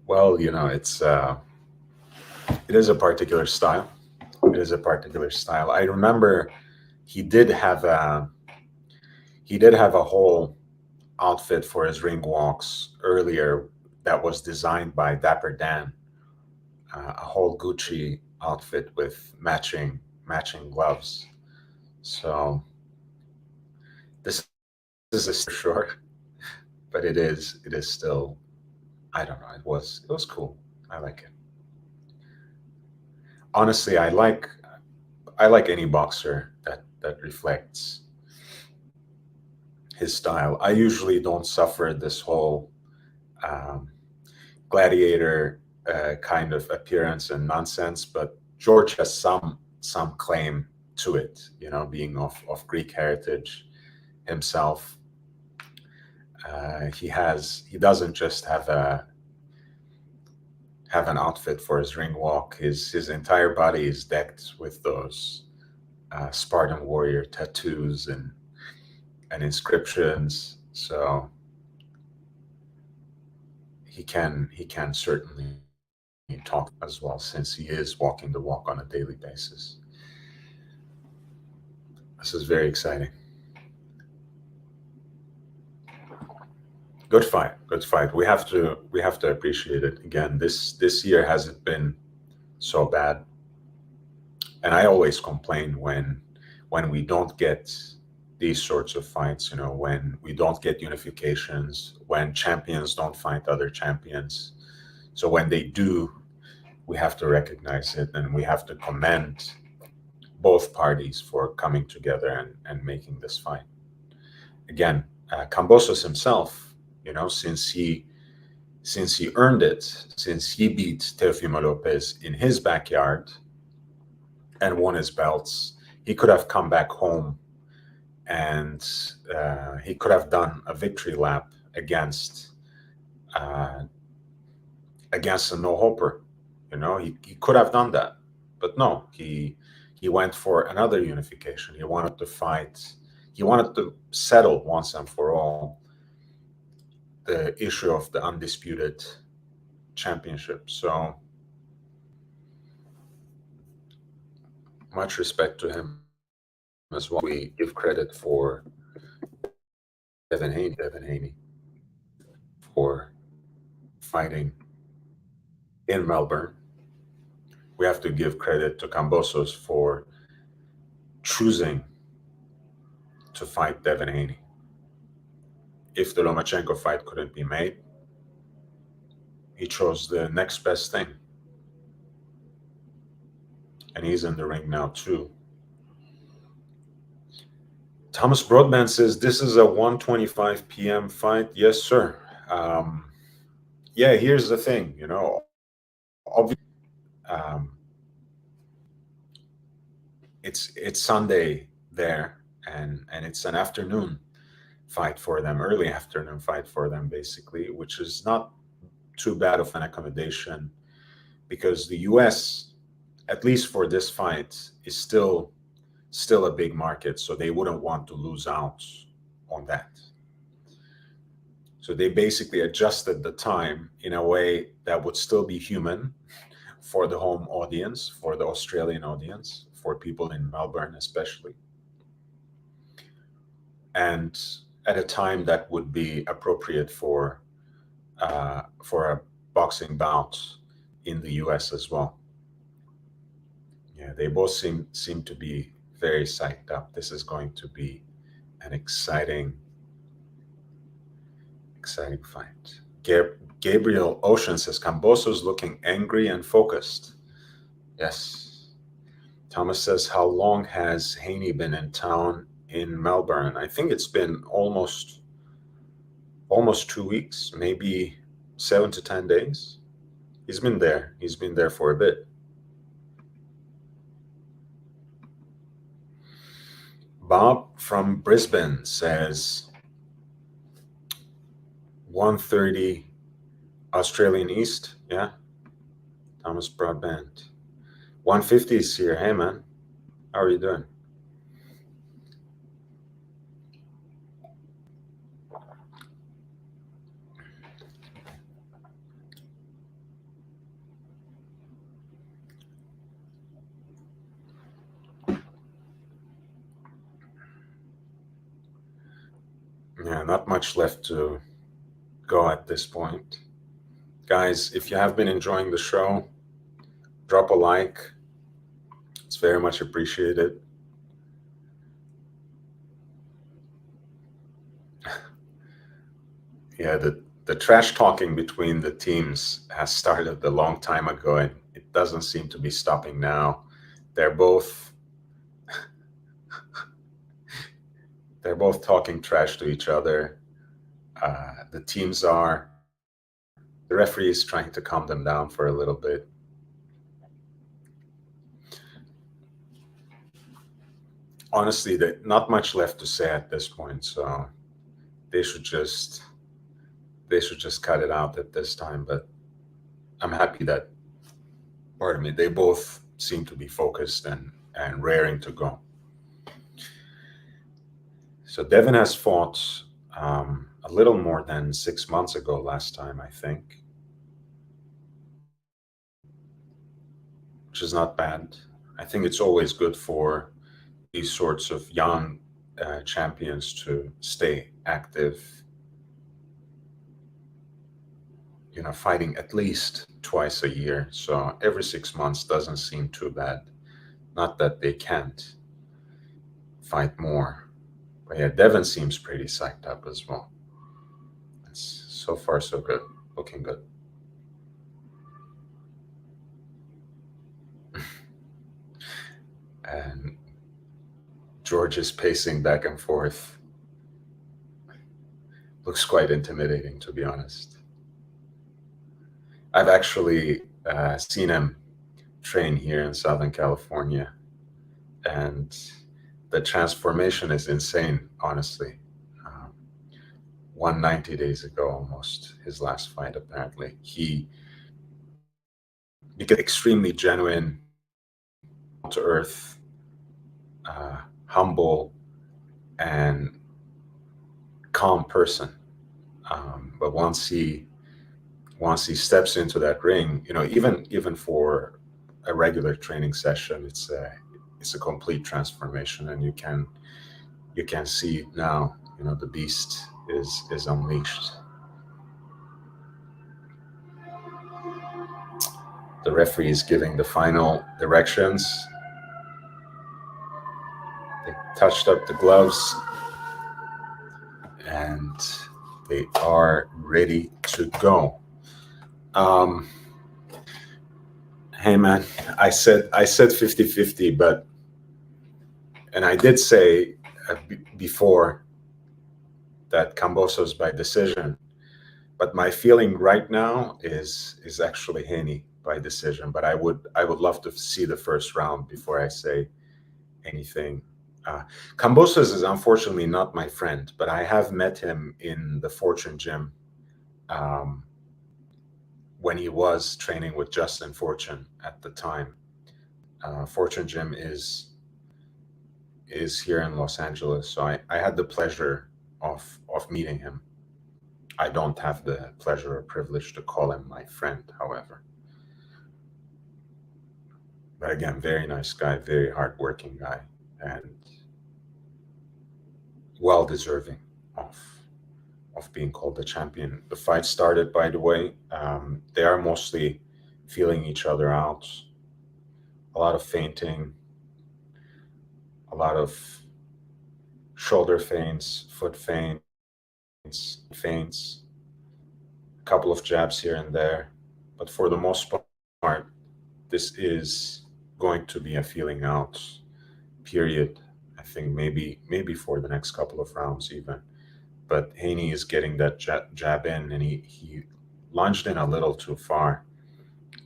Well, it is a particular style. It is a particular style. I remember he did have a whole outfit for his ring walks earlier that was designed by Dapper Dan, a whole Gucci outfit with matching gloves. So this is a short, but it is still, I don't know, it was cool. I like it. Honestly, I like any boxer that reflects his style. I usually don't suffer this whole gladiator kind of appearance and nonsense, but George has some claim to it, being of Greek heritage himself. He doesn't just have an outfit for his ring walk. His entire body is decked with those Spartan warrior tattoos and inscriptions. So he can certainly talk as well, since he is walking the walk on a daily basis. This is very exciting. Good fight, good fight. We have to appreciate it. Again, this year hasn't been so bad, and I always complain when we don't get these sorts of fights. When we don't get unifications, when champions don't fight other champions. So when they do, we have to recognize it, and we have to commend both parties for coming together and making this fight. Again, Kambosos himself, since he earned it, since he beat Teofimo Lopez in his backyard and won his belts, he could have come back home and he could have done a victory lap against a no-hoper. He could have done that, but no, he went for another unification. He wanted to fight. He wanted to settle once and for all the issue of the undisputed championship. So much respect to him as well. We give credit for Devin Haney for fighting in Melbourne. We have to give credit to Kambosos for choosing to fight Devin Haney. If the Lomachenko fight couldn't be made, he chose the next best thing. And he's in the ring now too. Thomas Broadband says, this is a 1:25 p.m. fight. Yes, sir. Yeah, here's the thing, obviously, it's Sunday there, and it's an afternoon fight for them, early afternoon fight for them, basically, which is not too bad of an accommodation, because the US, at least for this fight, is still a big market, so they wouldn't want to lose out on that. So they basically adjusted the time in a way that would still be human for the home audience, for the Australian audience, for people in Melbourne especially, and at a time that would be appropriate for a boxing bout in the US as well. Yeah, they both seem to be very psyched up. This is going to be an exciting fight. Gabriel Ocean says, Kambosos looking angry and focused. Yes. Thomas says, how long has Haney been in town in Melbourne? I think it's been almost 2 weeks, maybe 7 to 10 days. He's been there. He's been there for a bit. Bob from Brisbane says, 1:30 Australian East. Yeah. Thomas Broadband. 1:50 is here. Hey, man. How are you doing? Yeah, not much left to go at this point. Guys, if you have been enjoying the show, drop a like. It's very much appreciated. Yeah, the trash talking between the teams has started a long time ago, and it doesn't seem to be stopping now. They're both talking trash to each other. The teams are. The referee is trying to calm them down for a little bit. Honestly, not much left to say at this point, so they should just cut it out at this time. But I'm happy that, pardon me, they both seem to be focused and raring to go. So Devin has fought a little more than 6 months ago last time, I think. which is not bad. I think it's always good for these sorts of young champions to stay active, fighting at least twice a year. So every 6 months doesn't seem too bad. Not that they can't fight more. But yeah, Devin seems pretty psyched up as well. It's so far so good. Looking good. And George is pacing back and forth. Looks quite intimidating, to be honest. I've actually seen him train here in Southern California, and the transformation is insane, honestly. 190 days ago, almost, his last fight, apparently. He became extremely genuine, to earth, humble, and calm person. But once he steps into that ring, even for a regular training session, it's a complete transformation, and you can see it now. The beast is unleashed. The referee is giving the final directions. They touched up the gloves, and they are ready to go. Hey man, I said 50-50, and I did say before that Kambosos by decision, but my feeling right now is actually Haney by decision. But I would love to see the first round before I say anything. Kambosos is unfortunately not my friend, but I have met him in the Fortune gym when he was training with Justin Fortune at the time. Fortune gym is here in Los Angeles, so I had the pleasure of meeting him. I don't have the pleasure or privilege to call him my friend, however. But again, very nice guy, very hardworking guy, and well deserving of being called the champion. The fight started, by the way. They are mostly feeling each other out. A lot of feinting, a lot of shoulder feints, foot feints, a couple of jabs here and there. But for the most part, this is going to be a feeling out period. I think maybe for the next couple of rounds even. But Haney is getting that jab in, and he lunged in a little too far,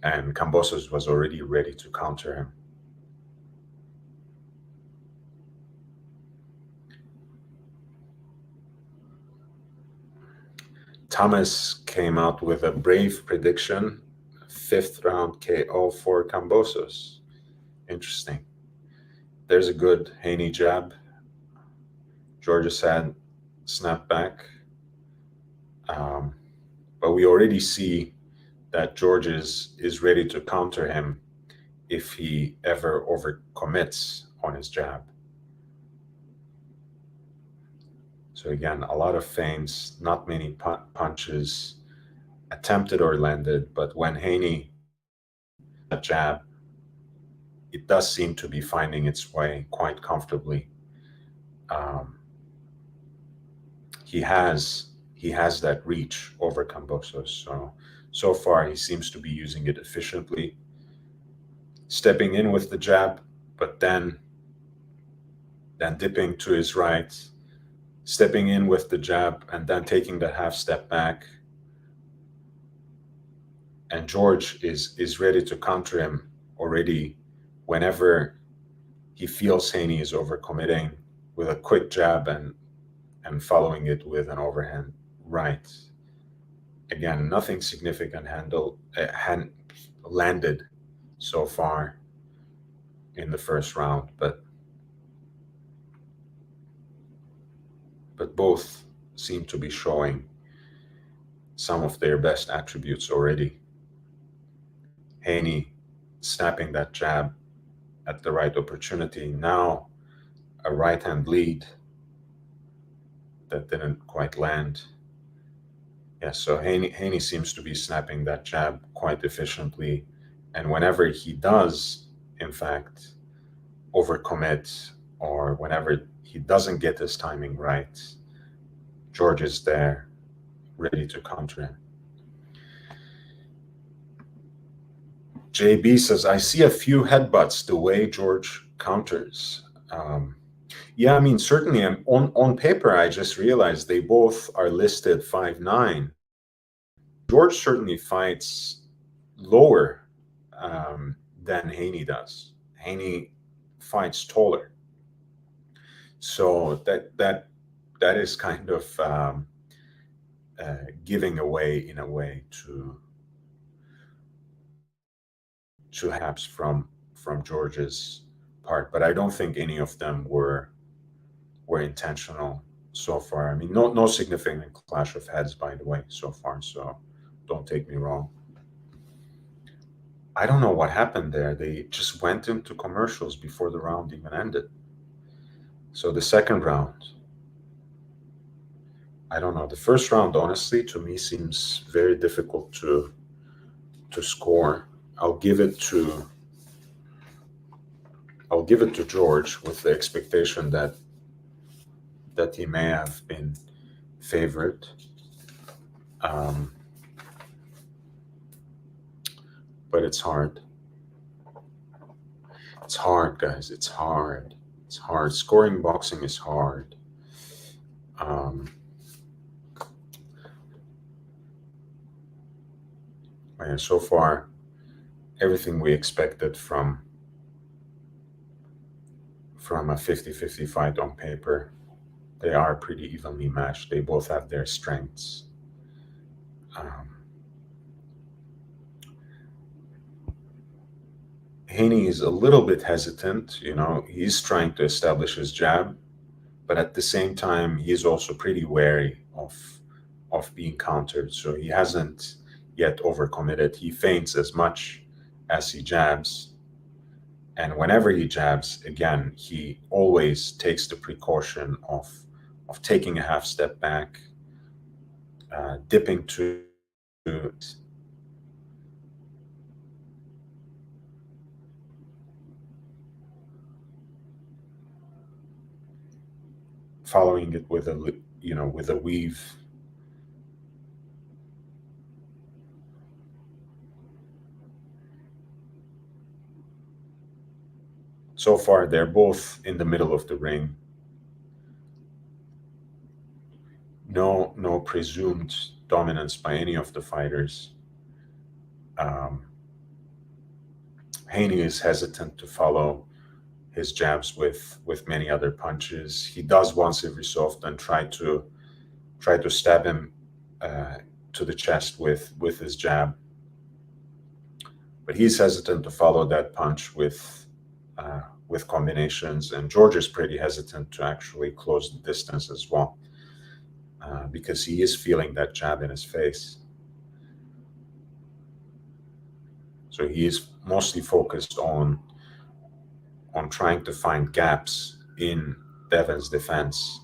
and Kambosos was already ready to counter him. Thomas came out with a brave prediction, 5th round KO for Kambosos. Interesting. There's a good Haney jab. Georgia said snap back. But we already see that George is ready to counter him if he ever overcommits on his jab. So again, a lot of feints, not many punches attempted or landed, but when Haney jab, it does seem to be finding its way quite comfortably. He has that reach over Kambosos. So far, he seems to be using it efficiently, stepping in with the jab, but then dipping to his right, stepping in with the jab, and then taking the half step back. And George is ready to counter him already whenever he feels Haney is overcommitting with a quick jab and following it with an overhand right. Again, nothing significant landed so far in the first round, but both seem to be showing some of their best attributes already. Haney snapping that jab at the right opportunity. Now a right hand lead that didn't quite land. Yeah, so Haney seems to be snapping that jab quite efficiently. And whenever he does, in fact, overcommit, or whenever he doesn't get his timing right, George is there, ready to counter. JB says, I see a few headbutts the way George counters. Yeah, I mean, certainly on paper, I just realized they both are listed 5'9". George certainly fights lower than Haney does. Haney fights taller. So that is kind of giving away, in a way, to perhaps from George's part, but I don't think any of them were intentional so far. I mean, no significant clash of heads, by the way, so far. So don't take me wrong. I don't know what happened there. They just went into commercials before the round even ended. So the second round, I don't know. The first round, honestly, to me seems very difficult to score. I'll give it to George, with the expectation that he may have been favored. But it's hard. It's hard, guys. It's hard. It's hard. Scoring boxing is hard. And so far, everything we expected from a 50-50 fight on paper, they are pretty evenly matched. They both have their strengths. Haney is a little bit hesitant. You know, he's trying to establish his jab, but at the same time, he's also pretty wary of being countered. So he hasn't yet overcommitted. He feints as much as he jabs. And whenever he jabs, again, he always takes the precaution of taking a half step back, dipping to following it with a weave. So far, they're both in the middle of the ring. No presumed dominance by any of the fighters. Haney is hesitant to follow his jabs with many other punches. He does once every so often try to stab him to the chest with his jab, but he's hesitant to follow that punch with combinations. And George is pretty hesitant to actually close the distance as well, because he is feeling that jab in his face. So he is mostly focused on trying to find gaps in Devin's defense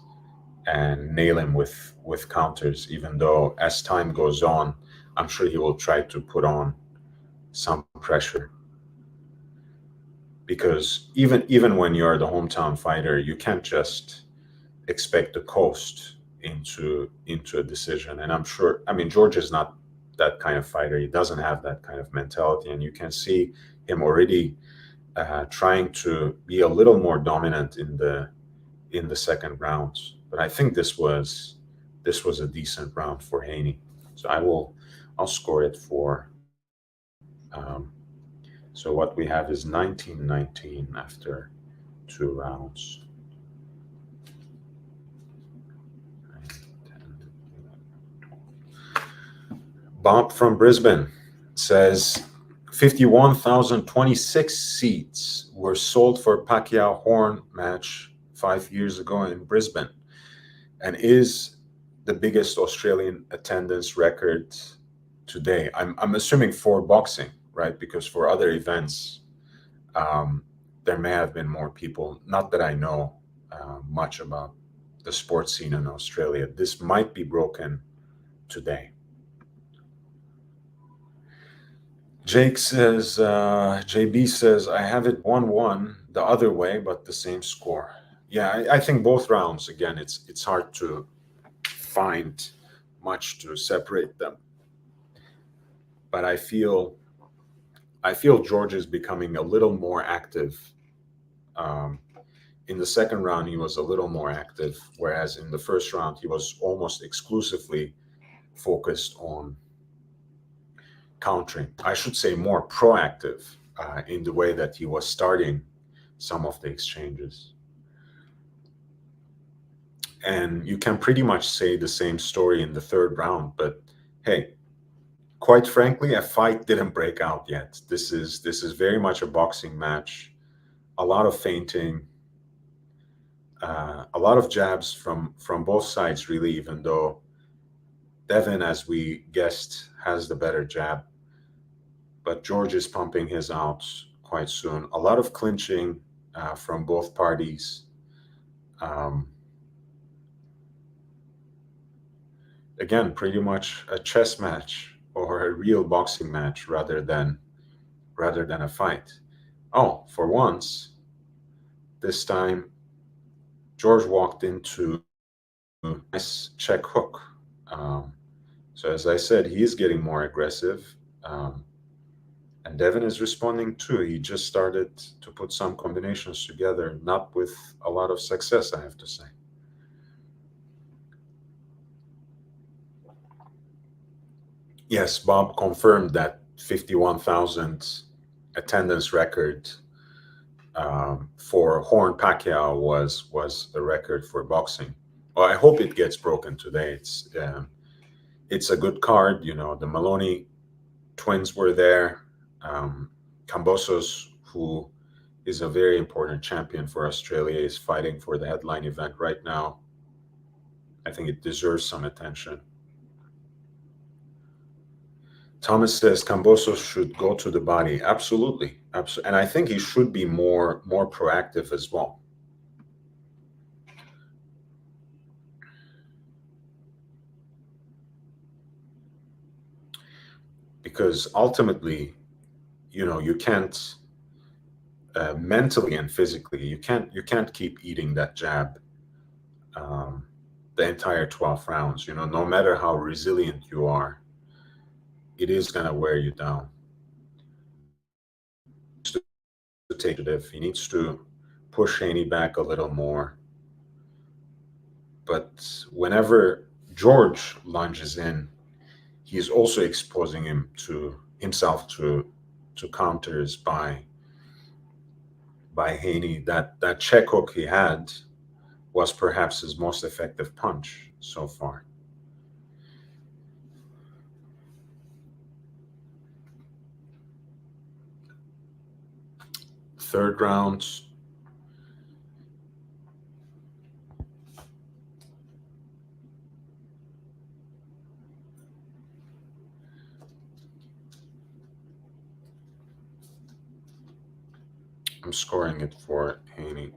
and nail him with counters, even though as time goes on, I'm sure he will try to put on some pressure. Because even when you're the hometown fighter, you can't just expect to coast into a decision. And I'm sure, I mean, George is not that kind of fighter. He doesn't have that kind of mentality, and you can see him already trying to be a little more dominant in the second rounds. But I think this was a decent round for Haney. So I'll score it for. So what we have is 19-19 after 2 rounds. Bob from Brisbane says 51,026 seats were sold for Pacquiao Horn match 5 years ago in Brisbane, and is the biggest Australian attendance record today. I'm assuming for boxing, right? Because for other events, um, there may have been more people. Not that I know much about the sports scene in Australia. This might be broken today. Jake says, JB says, I have it 1-1 the other way, but the same score. Yeah, I think both rounds, again, it's hard to find much to separate them. But I feel George is becoming a little more active. Um, in the second round, he was a little more active, whereas in the first round, he was almost exclusively focused on countering. I should say more proactive in the way that he was starting some of the exchanges. And you can pretty much say the same story in the third round, but hey, quite frankly, a fight didn't break out yet. This is very much a boxing match. A lot of feinting, a lot of jabs from both sides, really. Even though Devin, as we guessed, has the better jab, but George is pumping his out quite soon. A lot of clinching from both parties. Um, Again, pretty much a chess match or a real boxing match rather than a fight. Oh, for once, this time George walked into a nice check hook. Um, so as I said, he is getting more aggressive, um, and Devin is responding too. He just started to put some combinations together, not with a lot of success, I have to say. Yes, Bob confirmed that 51,000 attendance record for Horn Pacquiao was the record for boxing. Well, I hope it gets broken today. It's a good card. You know, the Maloney twins were there. Um, Kambosos, who is a very important champion for Australia, is fighting for the headline event right now. I think it deserves some attention. Thomas says Kambosos should go to the body. Absolutely, absolutely, and I think he should be more proactive as well. Because ultimately, you can't mentally and physically, you can't keep eating that jab um, the entire 12 rounds. No matter how resilient you are, it is gonna wear you down. To take it, if he needs to push Haney back a little more, but whenever George lunges in, he's also exposing himself to counters by Haney. That check hook he had was perhaps his most effective punch so far. Third round. I'm scoring it for Haney.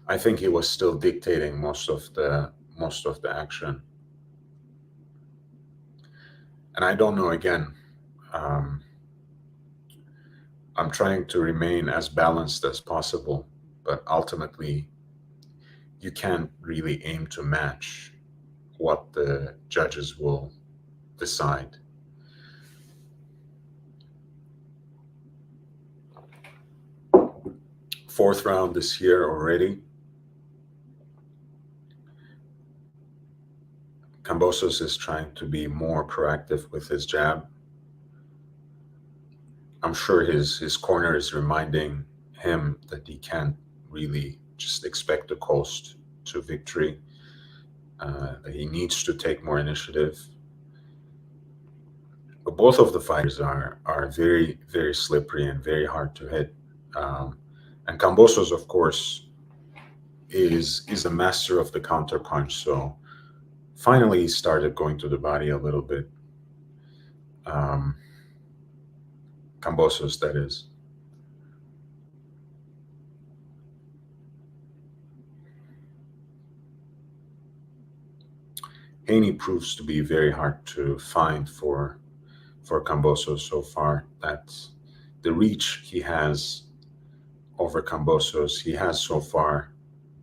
I think he was still dictating most of the action, and I don't know. Again, um, I'm trying to remain as balanced as possible, but ultimately, you can't really aim to match what the judges will decide. Fourth round this year already. Kambosos is trying to be more proactive with his jab. I'm sure his corner is reminding him that he can't really just expect to coast to victory. That he needs to take more initiative. But both of the fighters are very, very slippery and very hard to hit. Um, and Kambosos, of course, is a master of the counterpunch. So Finally, he started going to the body a little bit. Um, Kambosos, that is. Haney proves to be very hard to find for Kambosos so far. That the reach he has over Kambosos, he has so far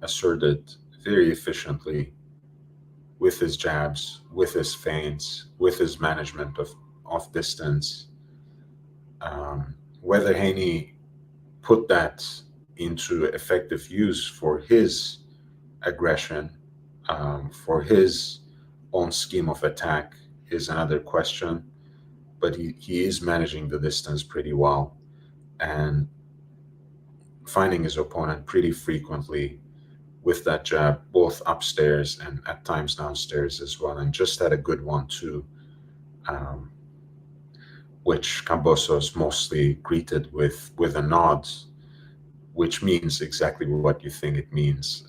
asserted very efficiently with his jabs, with his feints, with his management of distance. Whether Haney put that into effective use for his aggression, for his own scheme of attack is another question. But he is managing the distance pretty well and finding his opponent pretty frequently with that jab, both upstairs and at times downstairs as well. And just had a good one too, um, which Cambosos mostly greeted with a nod, which means exactly what you think it means.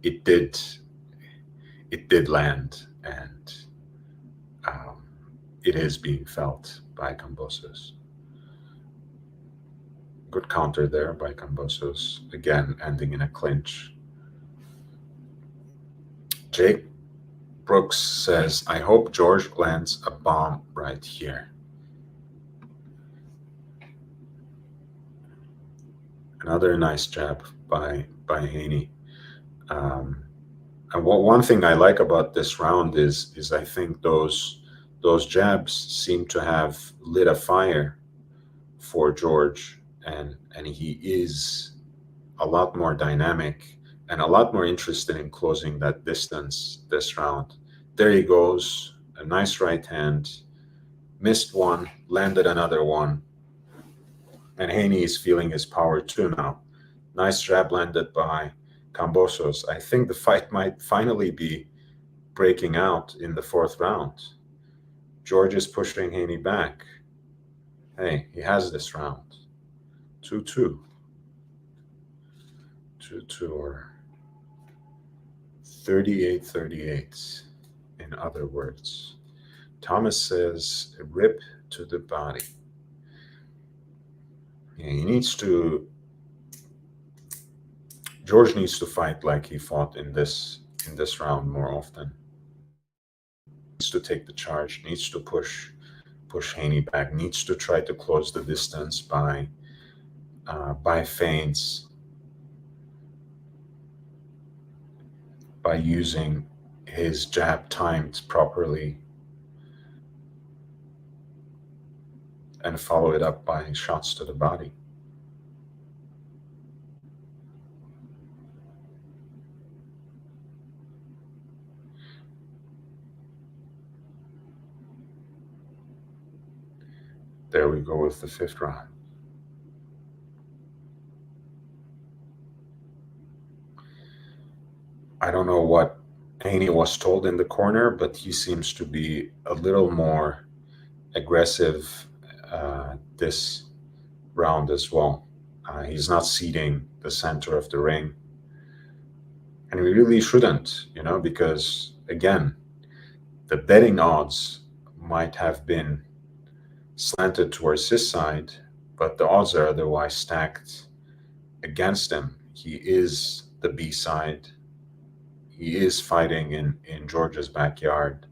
It did it did land, and um, it is being felt by Cambosos. Good counter there by Kambosos, again ending in a clinch. Jake Brooks says, I hope George lands a bomb right here. Another nice jab by Haney. And one thing I like about this round is I think those jabs seem to have lit a fire for George, and he is a lot more dynamic and a lot more interested in closing that distance this round. There he goes, a nice right hand, missed one, landed another one, and Haney is feeling his power too now. Nice jab landed by Kambosos. I think the fight might finally be breaking out in the fourth round. George is pushing Haney back. Hey, he has this round. 2-2. 2-2 or 38-38, in other words. Thomas says, rip to the body. Yeah, George needs to fight like he fought in this round more often. Needs to take the charge, needs to push Haney back, needs to try to close the distance by feints, by using his jab timed properly, and follow it up by shots to the body. There we go with the fifth round. I don't know what Haney was told in the corner, but he seems to be a little more aggressive this round as well. He's not ceding the center of the ring. And we really shouldn't, because again, the betting odds might have been slanted towards his side, but the odds are otherwise stacked against him. He is the B side. He is fighting in Georgia's backyard.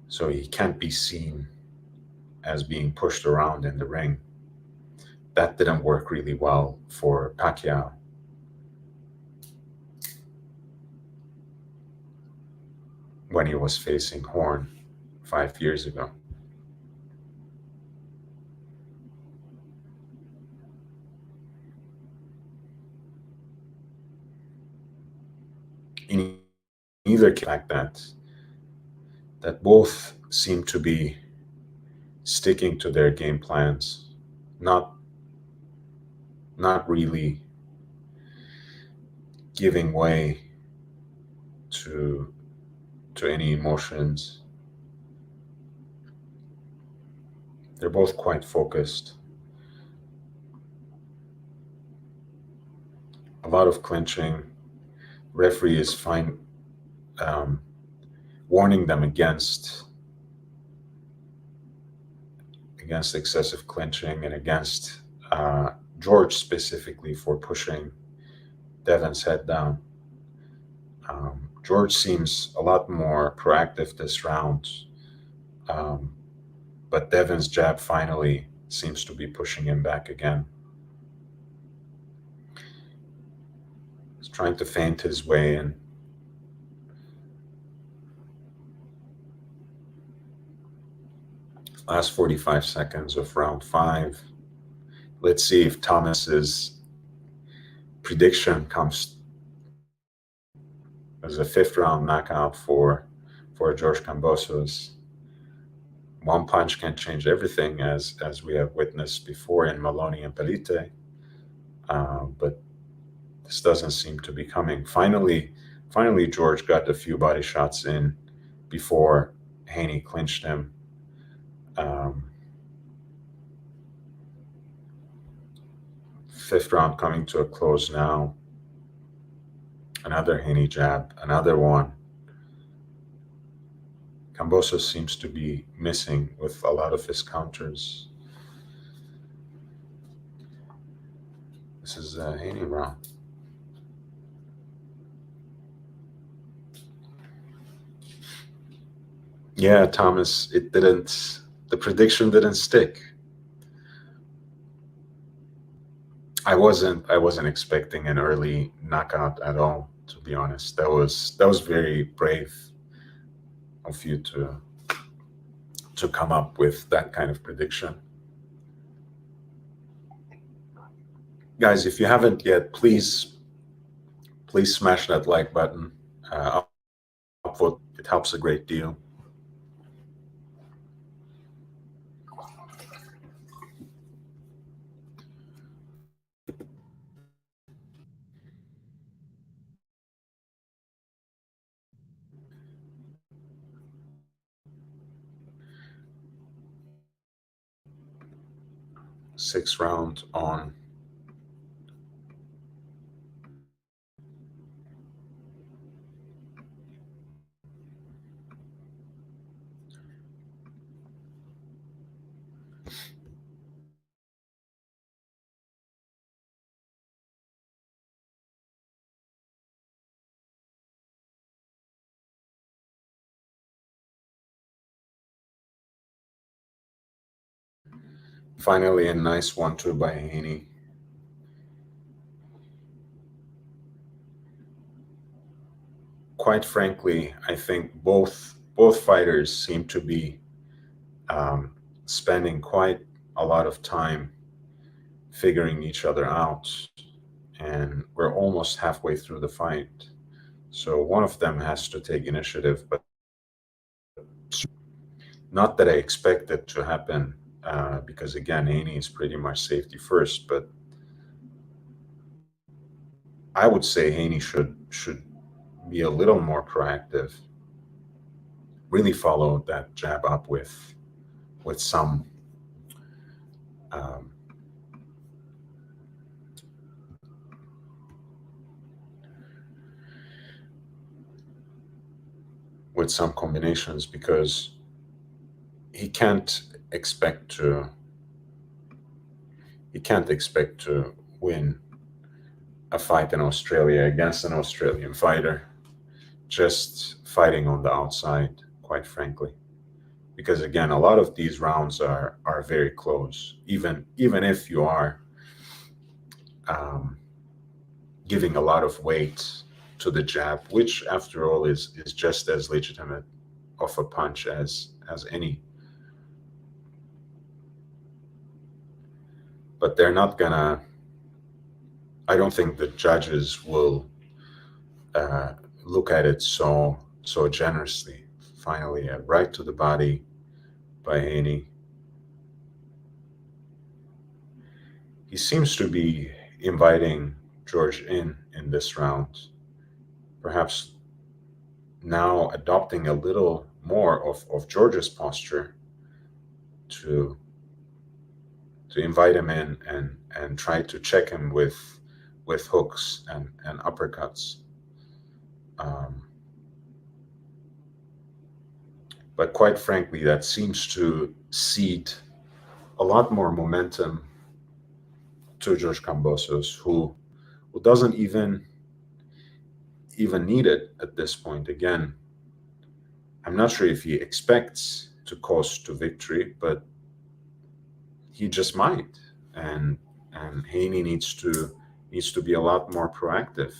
So he can't be seen as being pushed around in the ring. That didn't work really well for Pacquiao. When he was facing Horn 5 years ago. In either case, like that both seem to be sticking to their game plans, not really giving way to any emotions. They're both quite focused. A lot of clinching. referee is fine, um, warning them against excessive clinching and against George specifically for pushing Devon's head down. George seems a lot more proactive this round, um, but Devon's jab finally seems to be pushing him back again. He's trying to feint his way in. Last 45 seconds of round 5. Let's see if Thomas's prediction comes as a 5th round knockout for George Kambosos. One punch can change everything, as we have witnessed before in Maloney and Pelite. But this doesn't seem to be coming. Finally, George got a few body shots in before Haney clinched him. Fifth round coming to a close now. Another Haney jab, another one. Kambosos seems to be missing with a lot of his counters. This is a Haney round. Yeah, Thomas, the prediction didn't stick. I wasn't expecting an early knockout at all, to be honest. That was very brave of you to come up with that kind of prediction. Guys, if you haven't yet, please smash that like button. Upvote, it helps a great deal. Sixth round on. Finally, a nice 1-2 by Haney. Quite frankly, I think both fighters seem to be spending quite a lot of time figuring each other out, and we're almost halfway through the fight. So one of them has to take initiative, but not that I expect it to happen, because again, Haney is pretty much safety first. But I would say Haney should be a little more proactive. Really follow that jab up with some with some combinations, because he can't expect to win a fight in Australia against an Australian fighter just fighting on the outside, quite frankly. Because again, a lot of these rounds are very close, even if you are giving a lot of weight to the jab, which after all is just as legitimate of a punch as any. But they're not gonna, I don't think the judges will look at it so generously. Finally, a right to the body by Haney. He seems to be inviting George in this round, perhaps now adopting a little more of George's posture to invite him in and try to check him with hooks and uppercuts. Um, but quite frankly, that seems to cede a lot more momentum to George Kambosos, who doesn't even need it at this point. Again, I'm not sure if he expects to coast to victory, but he just might. And Haney needs to be a lot more proactive.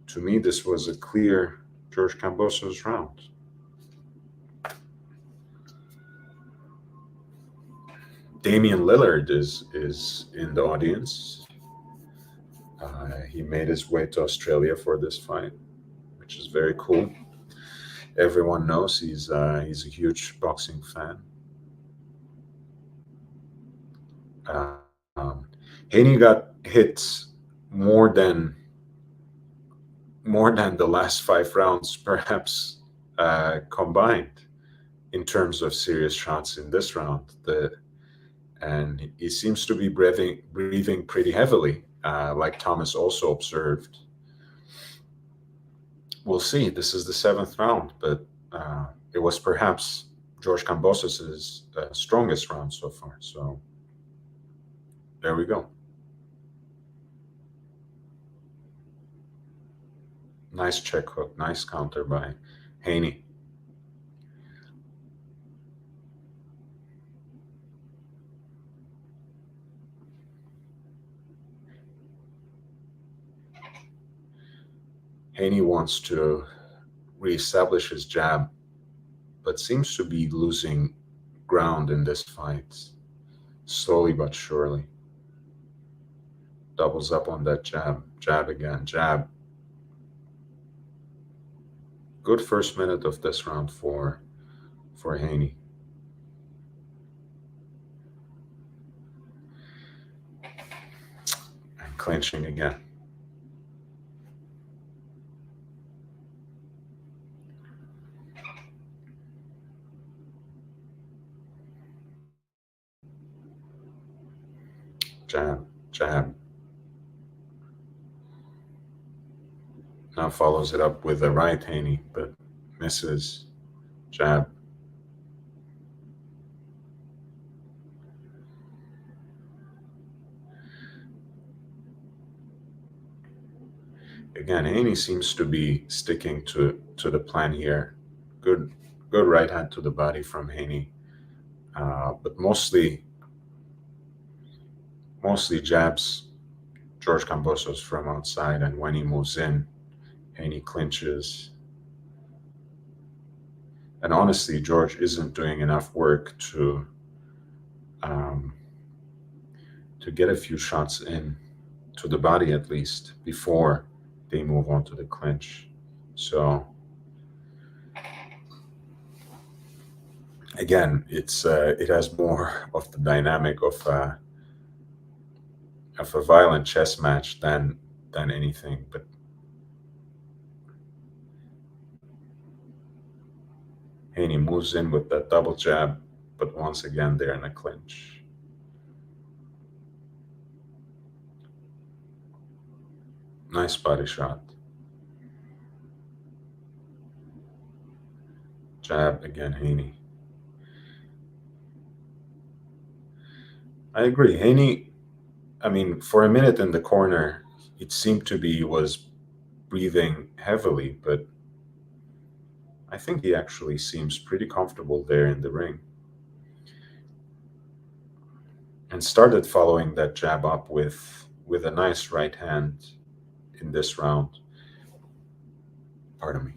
To me, this was a clear George Kambosos round. Damian Lillard is in the audience. He made his way to Australia for this fight, which is very cool. Everyone knows he's a huge boxing fan. Haney got hit more than the last 5 rounds, perhaps combined, in terms of serious shots in this round. And he seems to be breathing pretty heavily, like Thomas also observed. We'll see. This is the 7th round, but it was perhaps George Kambosos' strongest round so far. So there we go. Nice check hook, nice counter by Haney. Haney wants to reestablish his jab, but seems to be losing ground in this fight, slowly but surely. Doubles up on that jab, jab again, jab. Good first minute of this round for Haney. And clinching again. Jab, jab. Now follows it up with the right Haney, but misses. Jab. Again, Haney seems to be sticking to the plan here. Good right hand to the body from Haney, but mostly jabs George Kambosos from outside, and when he moves in, Haney clinches. And honestly, George isn't doing enough work to get a few shots in to the body, at least, before they move on to the clinch. So again, it has more of the dynamic of a violent chess match than anything. But Haney moves in with that double jab, but once again they're in a clinch. Nice body shot. Jab again, Haney. I agree. Haney, I mean, for a minute in the corner, it seemed to be was breathing heavily, but I think he actually seems pretty comfortable there in the ring. And started following that jab up with a nice right hand in this round. Pardon me.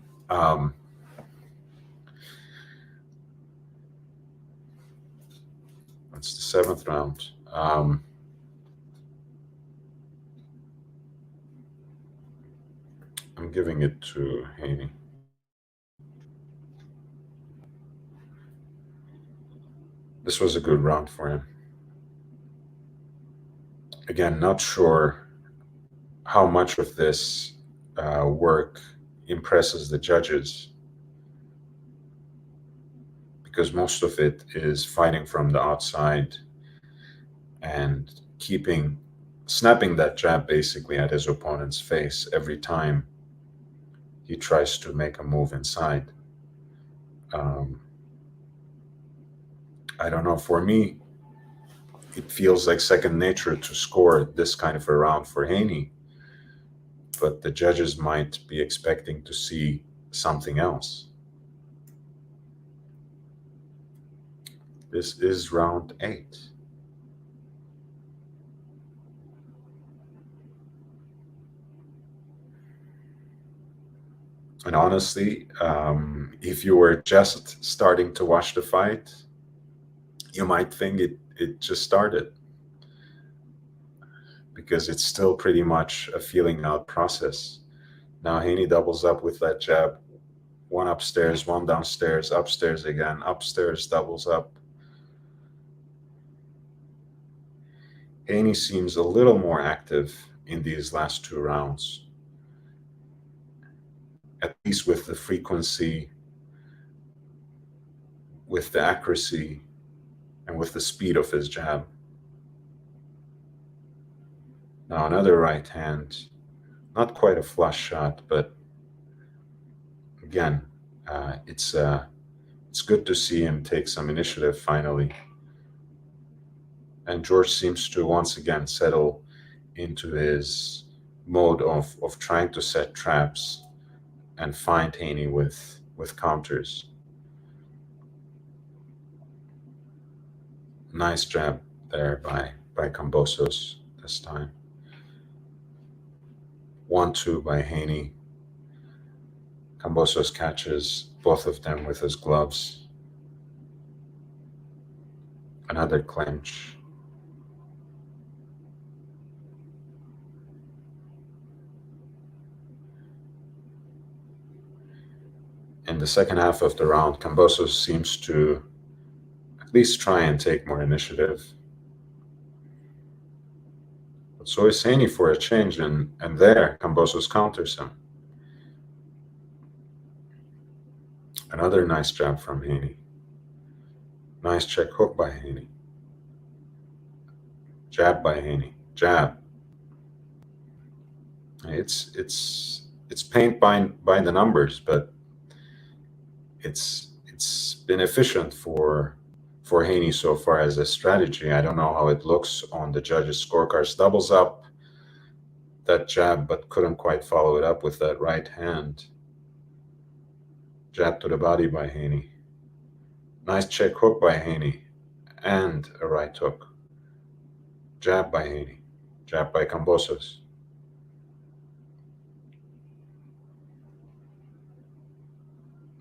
That's the 7th round. I'm giving it to Haney. This was a good round for him. Again, not sure how much of this work impresses the judges, because most of it is fighting from the outside and snapping that jab basically at his opponent's face every time he tries to make a move inside. I don't know. For me, it feels like second nature to score this kind of a round for Haney, but the judges might be expecting to see something else. This is round 8. And honestly, if you were just starting to watch the fight, you might think it just started, because it's still pretty much a feeling out process. Now Haney doubles up with that jab. One upstairs, one downstairs, upstairs again, upstairs, doubles up. Haney seems a little more active in these last 2 rounds, at least with the frequency, with the accuracy, and with the speed of his jab. Now another right hand, not quite a flush shot, but again, it's good to see him take some initiative finally. And George seems to once again settle into his mode of trying to set traps and find Haney with counters. Nice jab there by Kambosos this time. 1-2 by Haney. Kambosos catches both of them with his gloves. Another clinch. In the second half of the round, Kambosos seems to at least try and take more initiative. But so is Haney for a change, and there Kambosos counters him. Another nice jab from Haney. Nice check hook by Haney. Jab by Haney. Jab. It's paint by the numbers, but it's been efficient for Haney so far as a strategy. I don't know how it looks on the judges' scorecards. Doubles up that jab, but couldn't quite follow it up with that right hand. Jab to the body by Haney. Nice check hook by Haney, and a right hook. Jab by Haney. Jab by Kambosos.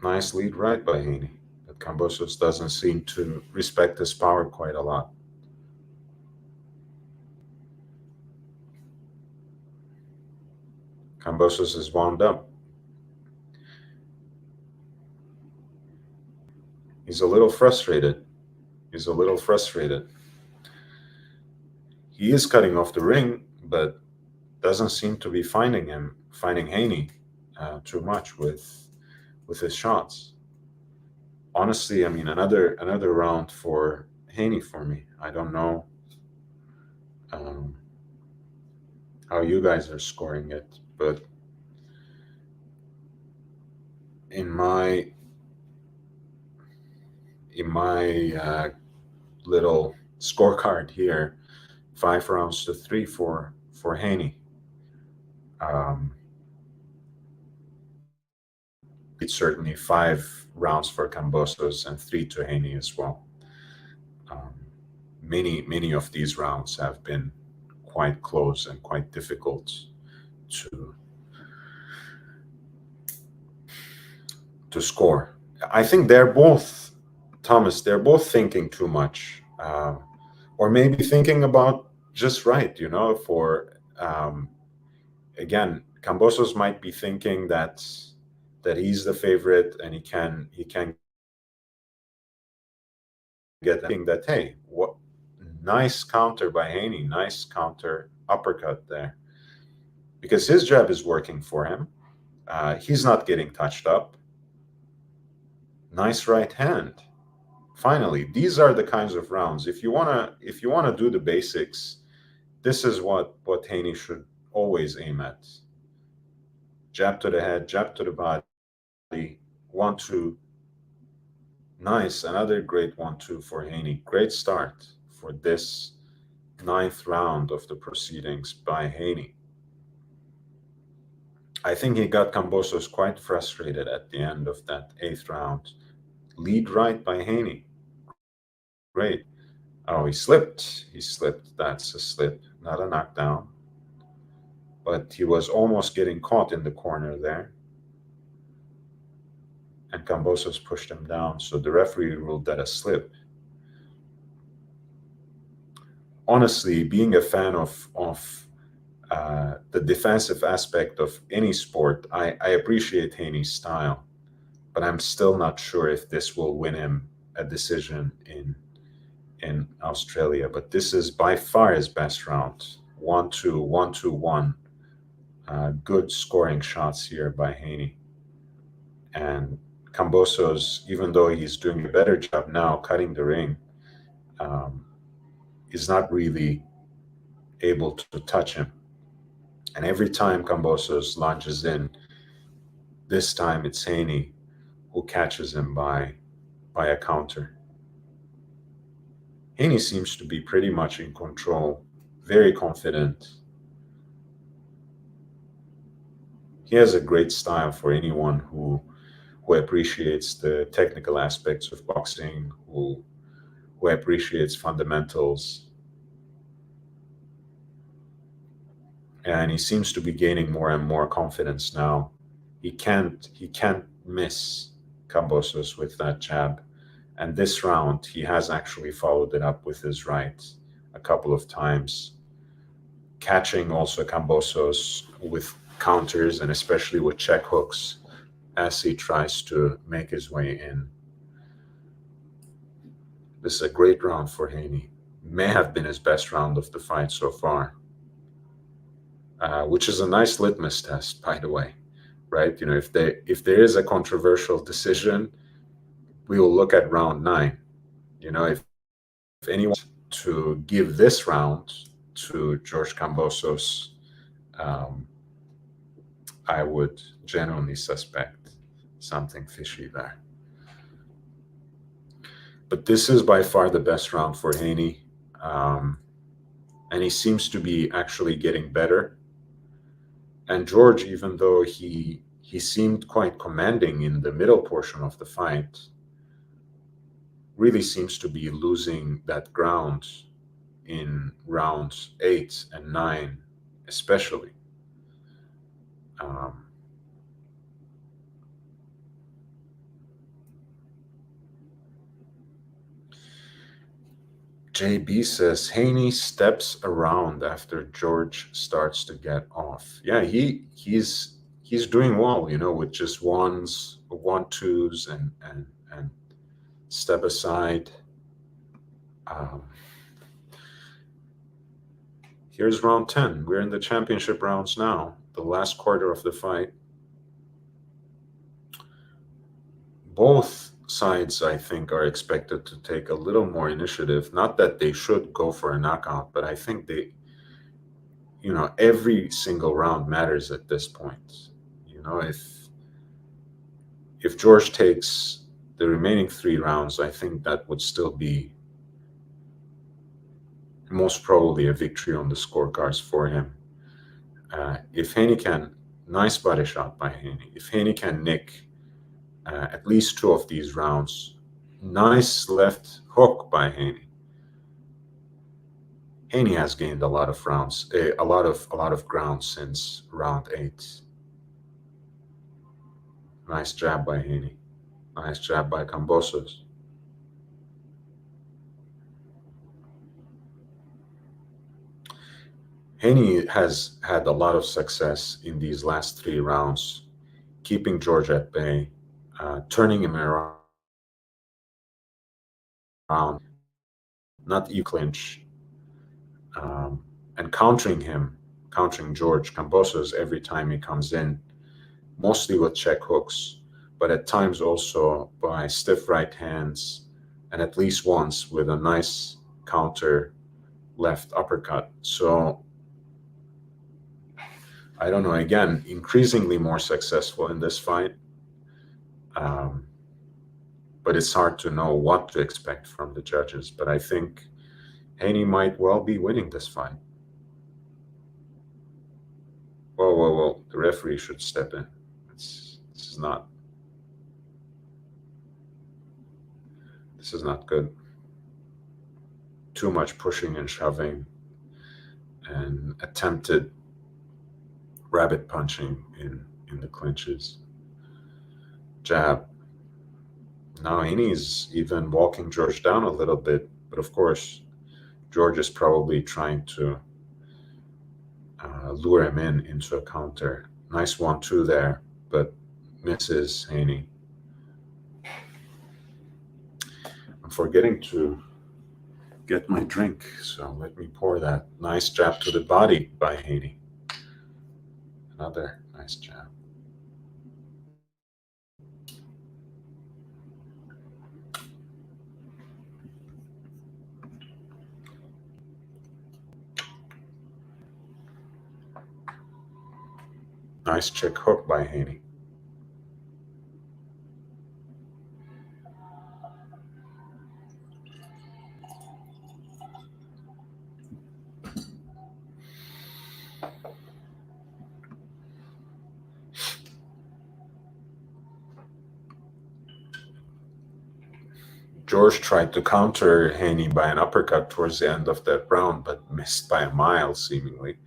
Nice lead right by Haney, but Kambosos doesn't seem to respect his power quite a lot. Kambosos is wound up. He's a little frustrated. He is cutting off the ring, but doesn't seem to be finding Haney too much with his shots. Honestly, I mean, another round for Haney for me. I don't know how you guys are scoring it, but in my little scorecard here, 5 rounds to 3 for Haney. It's certainly 5 rounds for Kambosos and 3 to Haney as well. Many of these rounds have been quite close and quite difficult to score. I think they're both thinking too much, or maybe thinking about just right, for again, Kambosos might be thinking that he's the favorite and he can get that, hey, what nice counter by Haney, nice counter uppercut there, because his jab is working for him. He's not getting touched up. Nice right hand. Finally, these are the kinds of rounds. If you wanna do the basics, this is what Haney should always aim at. Jab to the head, jab to the body, 1-2. Nice, another great 1-2 for Haney. Great start for this ninth round of the proceedings by Haney. I think he got Kambosos quite frustrated at the end of that eighth round. Lead right by Haney. Great. Oh, he slipped. He slipped. That's a slip, not a knockdown. But he was almost getting caught in the corner there. And Kambosos pushed him down. So the referee ruled that a slip. Honestly, being a fan of the defensive aspect of any sport, I appreciate Haney's style, but I'm still not sure if this will win him a decision in Australia. But this is by far his best round. 1-2, 1-2-1. Good scoring shots here by Haney. And Kambosos, even though he's doing a better job now cutting the ring, is not really able to touch him. And every time Kambosos launches in, this time it's Haney who catches him by a counter. Haney seems to be pretty much in control, very confident. He has a great style for anyone who appreciates the technical aspects of boxing, who appreciates fundamentals. And he seems to be gaining more and more confidence now. He can't miss Kambosos with that jab. And this round, he has actually followed it up with his right a couple of times, catching also Kambosos with counters and especially with check hooks as he tries to make his way in. This is a great round for Haney. May have been his best round of the fight so far, which is a nice litmus test, by the way, right? You know, if there is a controversial decision, we will look at round 9. You know, if anyone to give this round to George Kambosos, I would genuinely suspect something fishy there. But this is by far the best round for Haney. And he seems to be actually getting better. And George, even though he seemed quite commanding in the middle portion of the fight, really seems to be losing that ground in rounds 8 and 9, especially. JB says Haney steps around after George starts to get off. Yeah, he's doing well, you know, with just 1-2s and step aside. Here's round 10. We're in the championship rounds now, the last quarter of the fight. Both sides, I think, are expected to take a little more initiative. Not that they should go for a knockout, but I think they, you know, every single round matters at this point. You know, if George takes the remaining 3 rounds, I think that would still be most probably a victory on the scorecards for him. If Haney can, nice body shot by Haney. If Haney can nick at least 2 of these rounds, nice left hook by Haney. Haney has gained a lot of rounds, a lot of ground since round 8. Nice jab by Haney. Nice jab by Kambosos. Haney has had a lot of success in these last 3 rounds, keeping George at bay, turning him around, not you clinch, and countering George Kambosos every time he comes in, mostly with check hooks, but at times also by stiff right hands, and at least once with a nice counter left uppercut. So I don't know, again, increasingly more successful in this fight. Um, but it's hard to know what to expect from the judges. But I think Haney might well be winning this fight. Whoa, whoa, whoa. The referee should step in. This is not good. Too much pushing and shoving and attempted rabbit punching in the clinches. Jab. Now Haney's even walking George down a little bit, but of course, George is probably trying to lure him into a counter. Nice 1-2 there, but misses Haney. I'm forgetting to get my drink, so let me pour that. Nice jab to the body by Haney. Another nice jab. Nice check hook by Haney. George tried to counter Haney by an uppercut towards the end of that round, but missed by a mile, seemingly.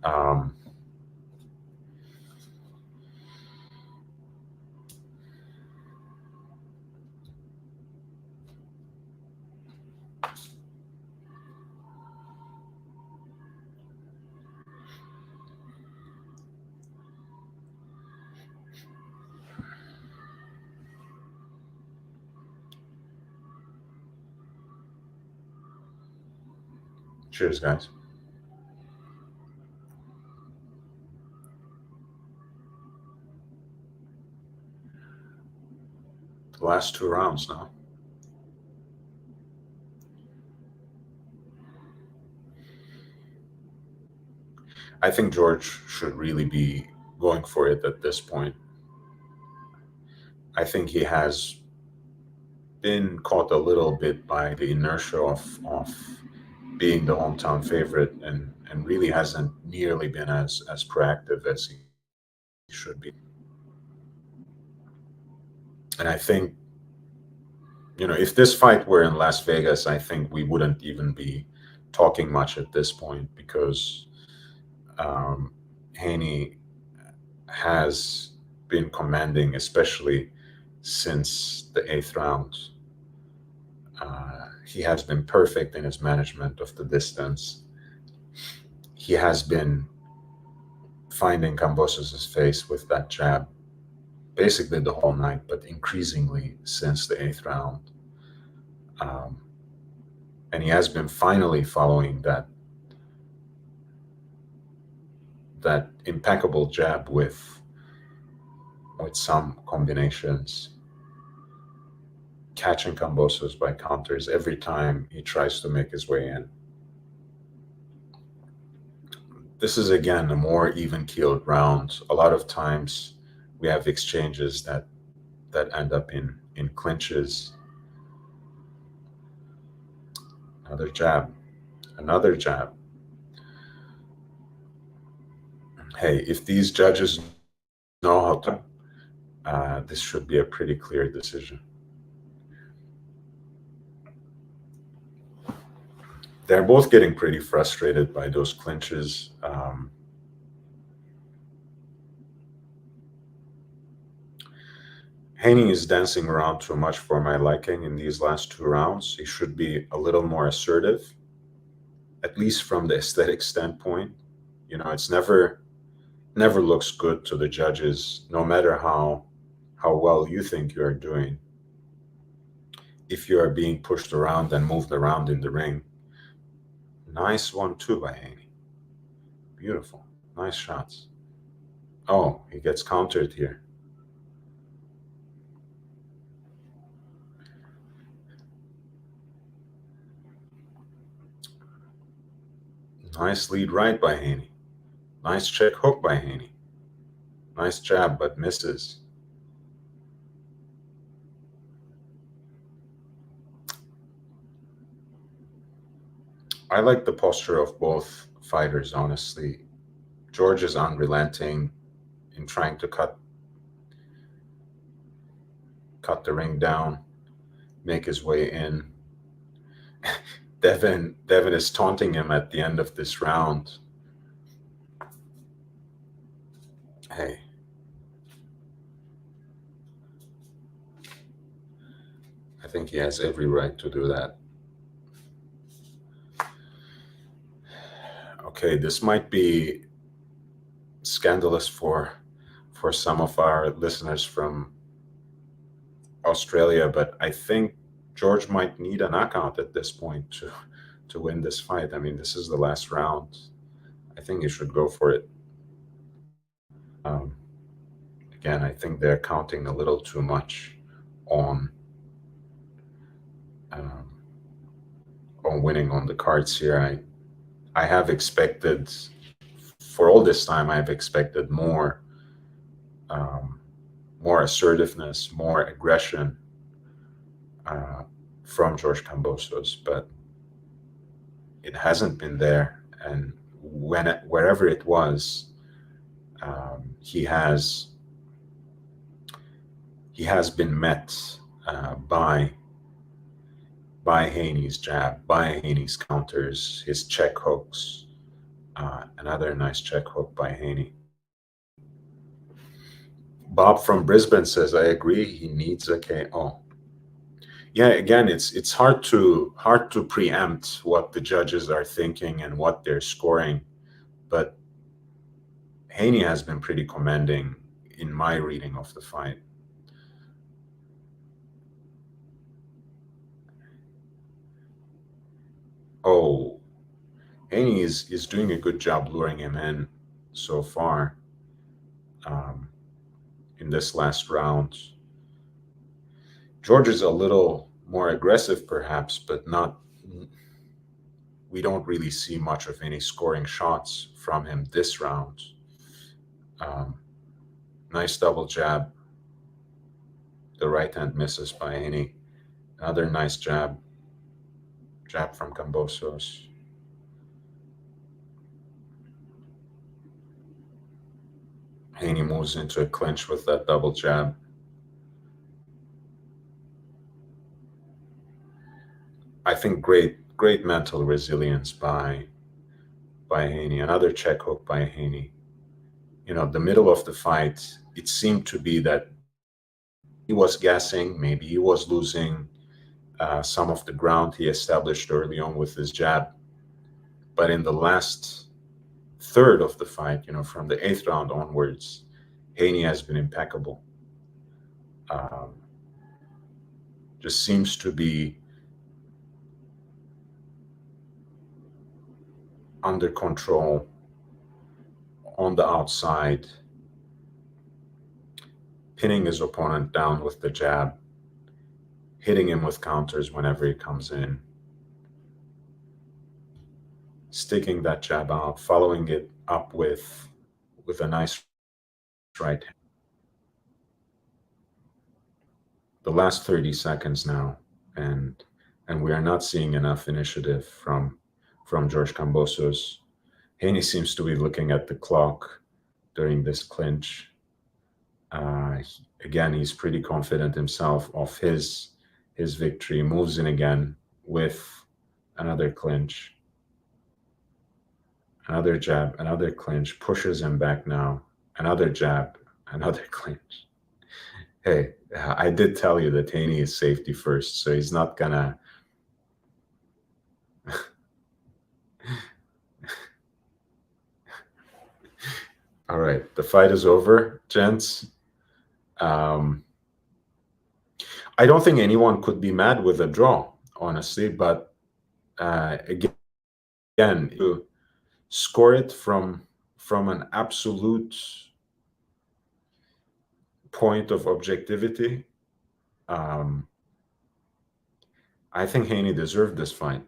Um, Cheers, guys. The last 2 rounds now. I think George should really be going for it at this point. I think he has been caught a little bit by the inertia of being the hometown favorite and really hasn't nearly been as proactive as he should be. And I think, if this fight were in Las Vegas, I think we wouldn't even be talking much at this point because Haney has been commanding, especially since the 8th round. He has been perfect in his management of the distance. He has been finding Kambosos' face with that jab basically the whole night, but increasingly since the 8th round. And he has been finally following that impeccable jab with some combinations, catching Kambosos by counters every time he tries to make his way in. This is again a more even-keeled round. A lot of times we have exchanges that end up in clinches. Another jab, another jab. Hey, if these judges know how to, this should be a pretty clear decision. They're both getting pretty frustrated by those clinches. Haney is dancing around too much for my liking in these last 2 rounds. He should be a little more assertive, at least from the aesthetic standpoint. It's never looks good to the judges, no matter how well you think you are doing. If you are being pushed around and moved around in the ring. Nice 1-2 by Haney. Beautiful. Nice shots. Oh, he gets countered here. Nice lead right by Haney. Nice check hook by Haney. Nice jab, but misses. I like the posture of both fighters, honestly. George is unrelenting in trying to cut the ring down, make his way in. Devin is taunting him at the end of this round. Hey, I think he has every right to do that. Okay, this might be scandalous for some of our listeners from Australia, but I think George might need a knockout at this point to win this fight. I mean, this is the last round. I think he should go for it. Again, I think they're counting a little too much on um, winning on the cards here. I have expected, for all this time, I've expected um, more assertiveness, more aggression uh, from George Kambosos, but it hasn't been there. And wherever it was, he has been met by Haney's jab, by Haney's counters, his check hooks. Another nice check hook by Haney. Bob from Brisbane says, "I agree. He needs a KO." Yeah, again, it's hard to preempt what the judges are thinking and what they're scoring, but Haney has been pretty commanding in my reading of the fight. Oh, Haney is doing a good job luring him in so far um, in this last round. George is a little more aggressive, perhaps, but not. We don't really see much of any scoring shots from him this round. Um, nice double jab. The right hand misses by Haney. Another nice jab from Kambosos. Haney moves into a clinch with that double jab. I think great mental resilience by Haney. Another check hook by Haney. You know, the middle of the fight, it seemed to be that he was guessing, maybe he was losing some of the ground he established early on with his jab. But in the last third of the fight, you know, from the 8th round onwards, Haney has been impeccable. Just seems to be under control on the outside, pinning his opponent down with the jab, hitting him with counters whenever he comes in, sticking that jab out, following it up with a nice right. The last 30 seconds now, and we are not seeing enough initiative from George Kambosos. Haney seems to be looking at the clock during this clinch. Again, he's pretty confident himself of his victory. Moves in again with another clinch, another jab, another clinch. Pushes him back now. Another jab, another clinch. Hey, I did tell you that Haney is safety first, so he's not gonna. All right, the fight is over, gents. I don't think anyone could be mad with a draw, honestly. But again, to score it from an absolute point of objectivity, I think Haney deserved this fight.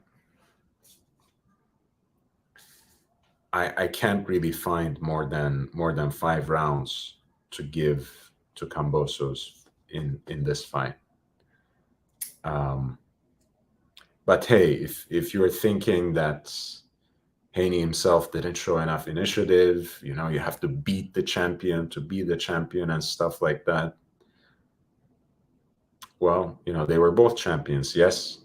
I can't really find more than 5 rounds to give to Kambosos in this fight. Um, but hey, if you're thinking that Haney himself didn't show enough initiative, you have to beat the champion to be the champion and stuff like that. Well, they were both champions. Yes,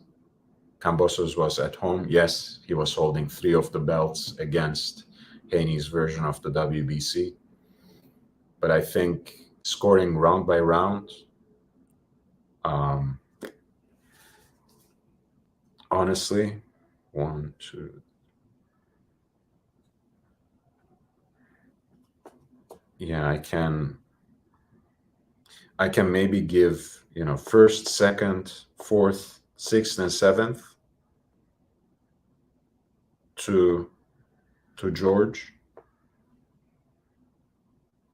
Kambosos was at home. Yes, he was holding 3 of the belts against Haney's version of the WBC. But I think scoring round by round, um, honestly, one, two. Yeah, I can maybe give, first, second, fourth, sixth, and seventh to George.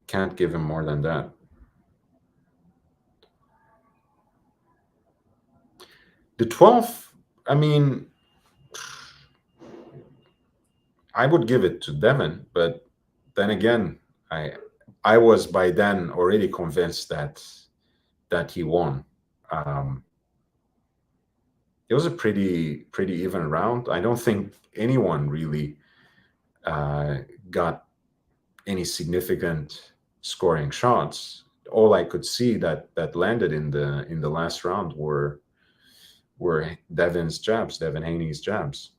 Can't give him more than that. The 12th, I mean, I would give it to Devin, but then again, I was by then already convinced that he won. It was a pretty even round. I don't think anyone really got any significant scoring shots. All I could see that landed in the last round were Devin's jabs, Devin Haney's jabs.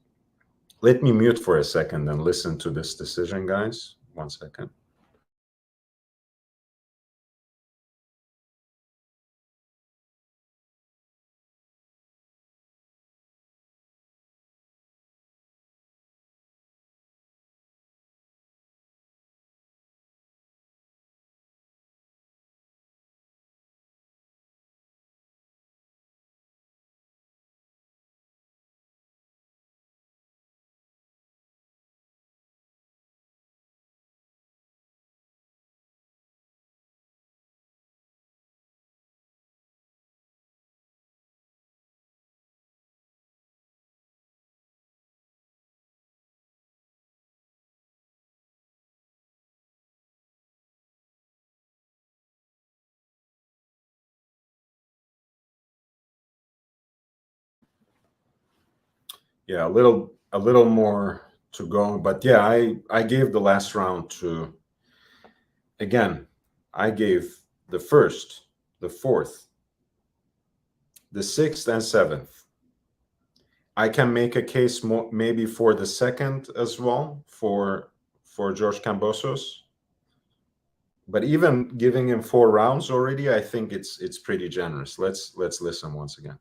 Let me mute for a second and listen to this decision, guys. 1 second. Yeah, a little more to go, but yeah, I gave the last round to, again, I gave the first, the fourth, the sixth, and seventh. I can make a case maybe for the second as well for George Kambosos, but even giving him 4 rounds already, I think it's pretty generous. Let's listen once again.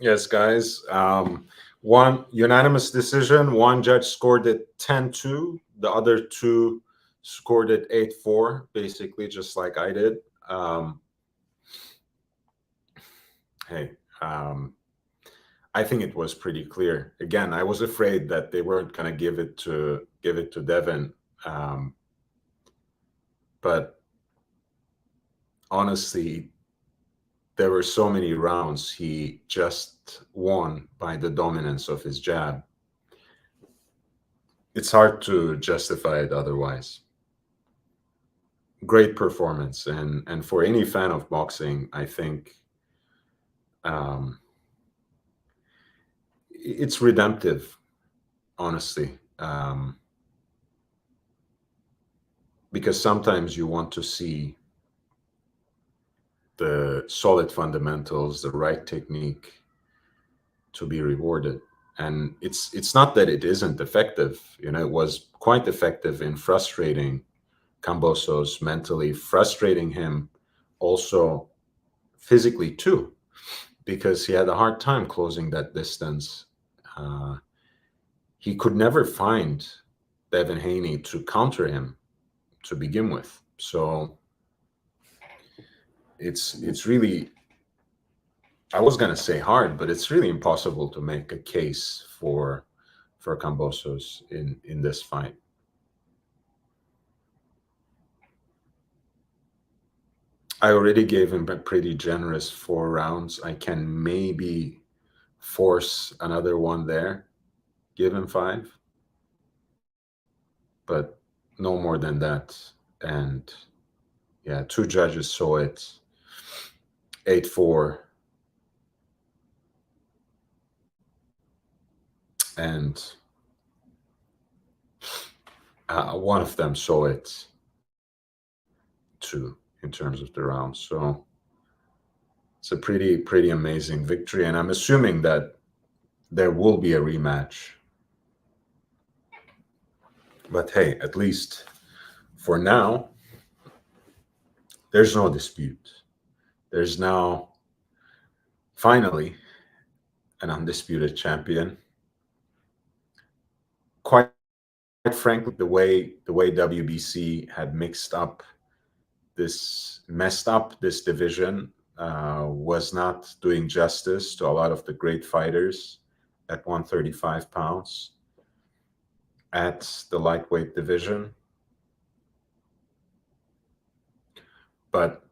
Yes, guys. One unanimous decision. One judge scored it 10-2. The other two scored it 8-4, basically just like I did. Hey, I think it was pretty clear. Again, I was afraid that they weren't going to give it to Devin, but honestly, there were so many rounds he just won by the dominance of his jab. It's hard to justify it otherwise. Great performance, and for any fan of boxing, I think it's redemptive, honestly, because sometimes you want to see the solid fundamentals, the right technique to be rewarded. And it's not that it isn't effective. It was quite effective in frustrating Kambosos mentally, frustrating him also physically too, because he had a hard time closing that distance. Uh, he could never find Devin Haney to counter him to begin with. So it's really, I was gonna say hard, but it's really impossible to make a case for Kambosos in this fight. I already gave him a pretty generous 4 rounds. I can maybe force another one there, give him 5, but no more than that. And yeah, 2 judges saw it 8-4, and one of them saw it 2 in terms of the rounds. So it's a pretty amazing victory, and I'm assuming that there will be a rematch. But hey, at least for now, there's no dispute. There's now finally an undisputed champion. Quite frankly, the way WBC had messed up this division was not doing justice to a lot of the great fighters at 135 pounds at the lightweight division. But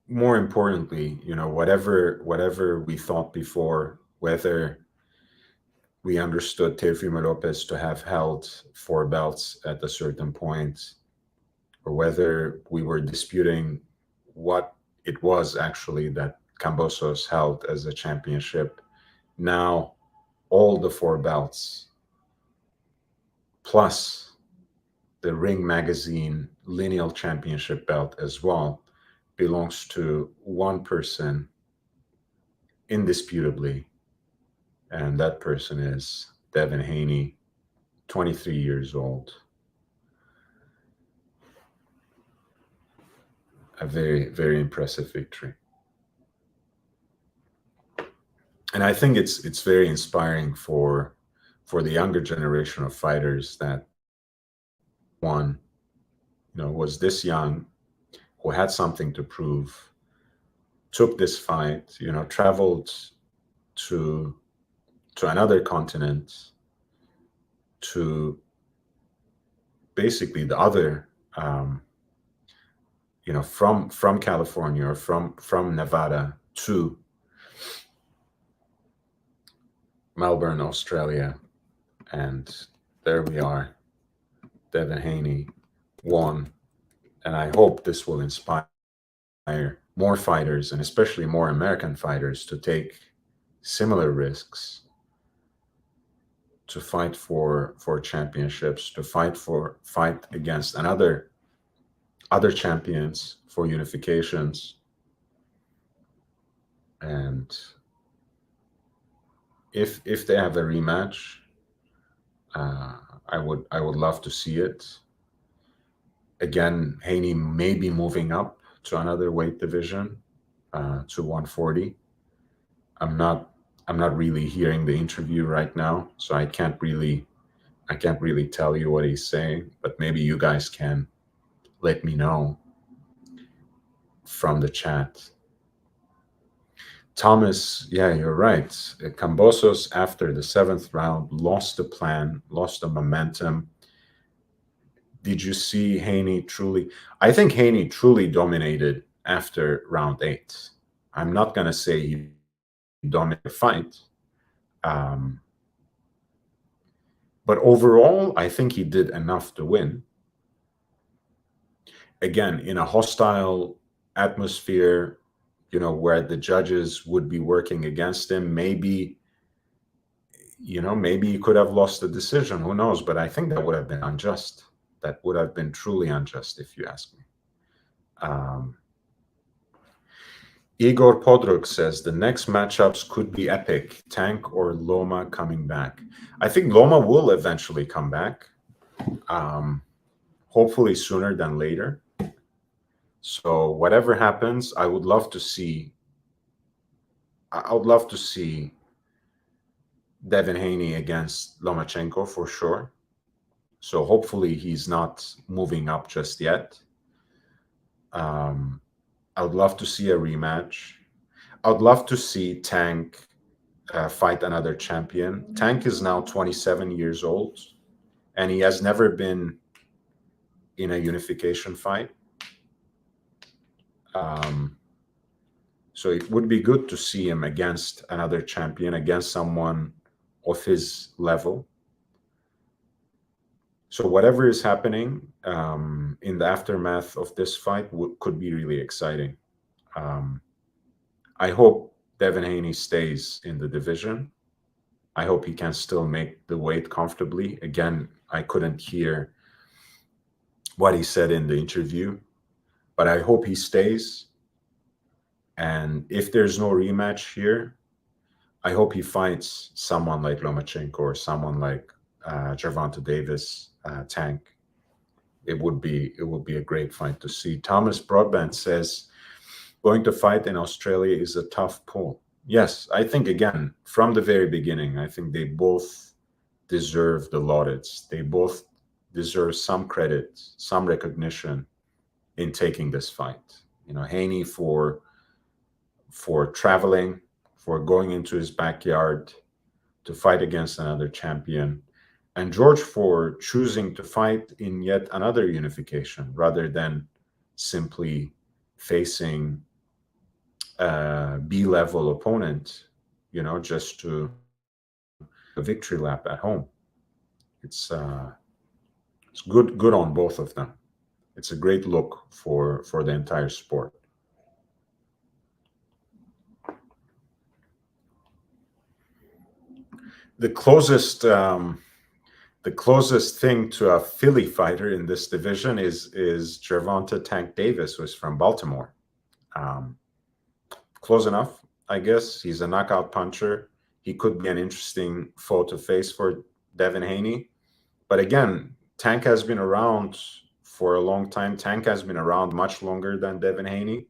more importantly, whatever we thought before, whether we understood Teofimo Lopez to have held 4 belts at a certain point, or whether we were disputing what it was actually that Kambosos held as a championship. Now, all the 4 belts, plus the Ring Magazine lineal championship belt as well, belongs to one person indisputably, and that person is Devin Haney, 23 years old. A very, very impressive victory. And I think it's very inspiring for the younger generation of fighters that one, was this young, who had something to prove, took this fight, traveled to another continent, to basically the other, from California or from Nevada to Melbourne, Australia, and there we are. Devin Haney won, and I hope this will inspire more fighters, and especially more American fighters, to take similar risks, to fight for championships, to fight against other champions for unifications. And if they have a rematch, I would love to see it. Again, Haney may be moving up to another weight division, to 140. I'm not really hearing the interview right now, so I can't really tell you what he's saying, but maybe you guys can let me know from the chat. Thomas, yeah, you're right. Kambosos, after the 7th round, lost the plan, lost the momentum. Did you see Haney truly? I think Haney truly dominated after round 8. I'm not going to say he dominated the fight. But overall, I think he did enough to win. Again, in a hostile atmosphere, where the judges would be working against him, maybe maybe he could have lost the decision. Who knows? But I think that would have been unjust. That would have been truly unjust, if you ask me. Igor Podruk says the next matchups could be epic. Tank or Loma coming back. I think Loma will eventually come back. Hopefully sooner than later. So whatever happens, I would love to see Devin Haney against Lomachenko for sure. So hopefully he's not moving up just yet. I would love to see a rematch. I would love to see Tank fight another champion. Tank is now 27 years old, and he has never been in a unification fight. So it would be good to see him against another champion, against someone of his level. So whatever is happening in the aftermath of this fight could be really exciting. I hope Devin Haney stays in the division. I hope he can still make the weight comfortably. Again, I couldn't hear what he said in the interview, but I hope he stays. And if there's no rematch here, I hope he fights someone like Lomachenko or someone like Gervonta Davis, Tank. It would be a great fight to see. Thomas Broadbent says, going to fight in Australia is a tough pull. Yes, I think, again, from the very beginning, I think they both deserve the laudits. They both deserve some credit, some recognition in taking this fight. Haney for traveling, for going into his backyard to fight against another champion, and George for choosing to fight in yet another unification rather than simply facing a B-level opponent, just to a victory lap at home. It's good on both of them. It's a great look for the entire sport. The closest thing to a Philly fighter in this division is Gervonta Tank Davis, who's from Baltimore. Close enough, I guess. He's a knockout puncher. He could be an interesting foe to face for Devin Haney. But again, Tank has been around for a long time. Tank has been around much longer than Devin Haney.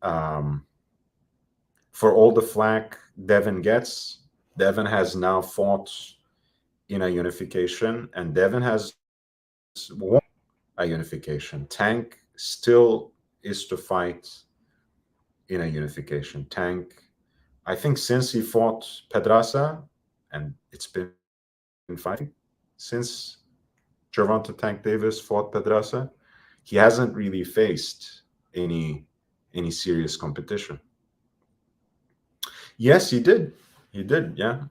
For all the flack Devin gets, Devin has now fought in a unification, and Devin has won a unification. Tank still is to fight in a unification. Tank, I think since he fought Pedraza, and it's been fighting since Gervonta Tank Davis fought Pedraza, he hasn't really faced any serious competition. Yes, he did. He did, yeah.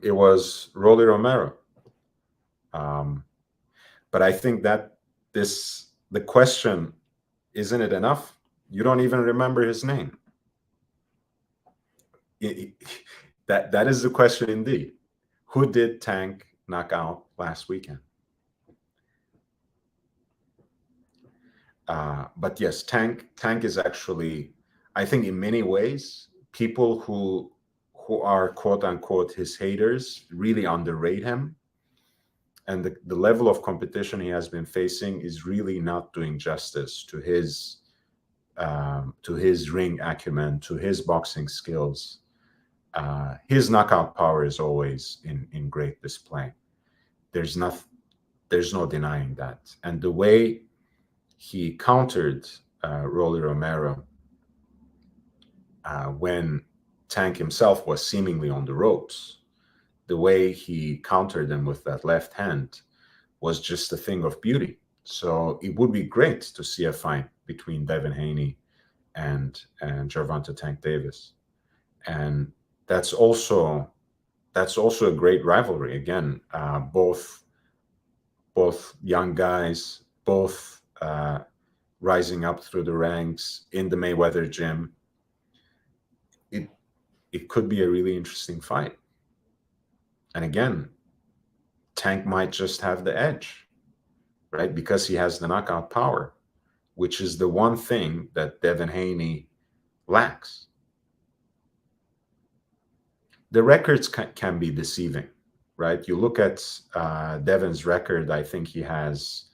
It was Rolly Romero. But I think that the question, isn't it enough? You don't even remember his name. That is the question indeed. Who did Tank knock out last weekend? But yes, Tank is actually, I think in many ways, people who are quote unquote his haters really underrate him. And the level of competition he has been facing is really not doing justice to his ring acumen, to his boxing skills. His knockout power is always in great display. There's no denying that. And the way he countered Rolly Romero when Tank himself was seemingly on the ropes, the way he countered him with that left hand was just a thing of beauty. So it would be great to see a fight between Devin Haney and Gervonta Tank Davis. And that's also a great rivalry. Again, both young guys, both rising up through the ranks in the Mayweather gym. It could be a really interesting fight. And again, Tank might just have the edge, right? Because he has the knockout power, which is the one thing that Devin Haney lacks. The records can be deceiving, right? You look at Devin's record, I think he has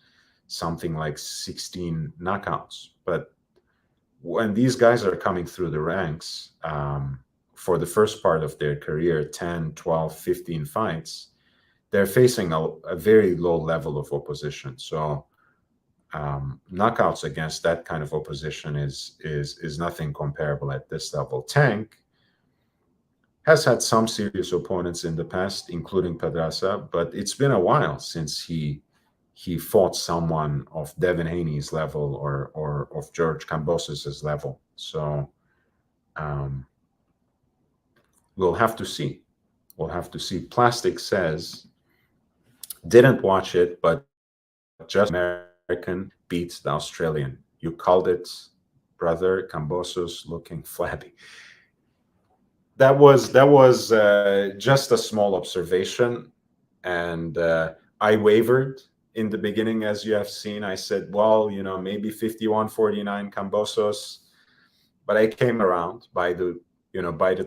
something like 16 knockouts. But when these guys are coming through the ranks for the first part of their career, 10, 12, 15 fights, they're facing a very low level of opposition. So knockouts against that kind of opposition is nothing comparable at this level. Tank has had some serious opponents in the past, including Pedraza, but it's been a while since he fought someone of Devin Haney's level or of George Kambosos' level. So we'll have to see. We'll have to see. Plastic says, didn't watch it, but just American beats the Australian. You called it, brother. Kambosos looking flabby. That was just a small observation, and I wavered in the beginning, as you have seen. I said, well, maybe 51-49 Kambosos, but I came around by the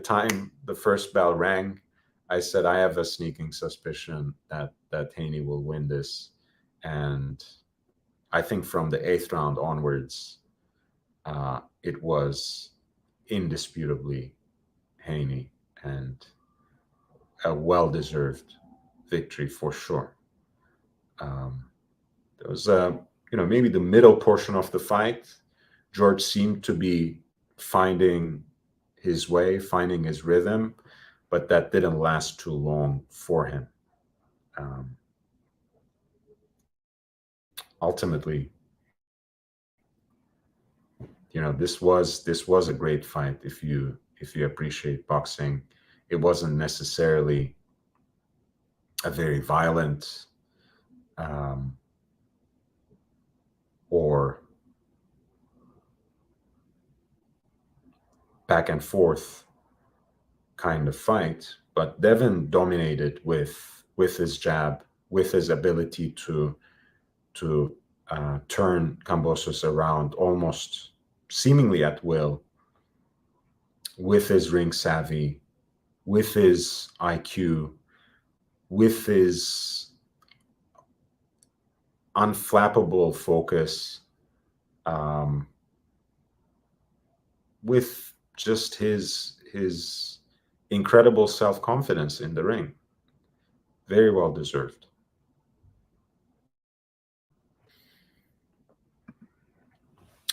time the first bell rang. I said I have a sneaking suspicion that Haney will win this, and I think from the 8th round onwards, it was indisputably Haney, and a well-deserved victory for sure. There was maybe the middle portion of the fight, George seemed to be finding his way, finding his rhythm, but that didn't last too long for him. Ultimately, this was a great fight. If you appreciate boxing, it wasn't necessarily a very violent or back and forth kind of fight, but Devin dominated with his jab, with his ability to turn Kambosos around almost seemingly at will, with his ring savvy, with his IQ, with his unflappable focus, with just his incredible self-confidence in the ring. Very well deserved.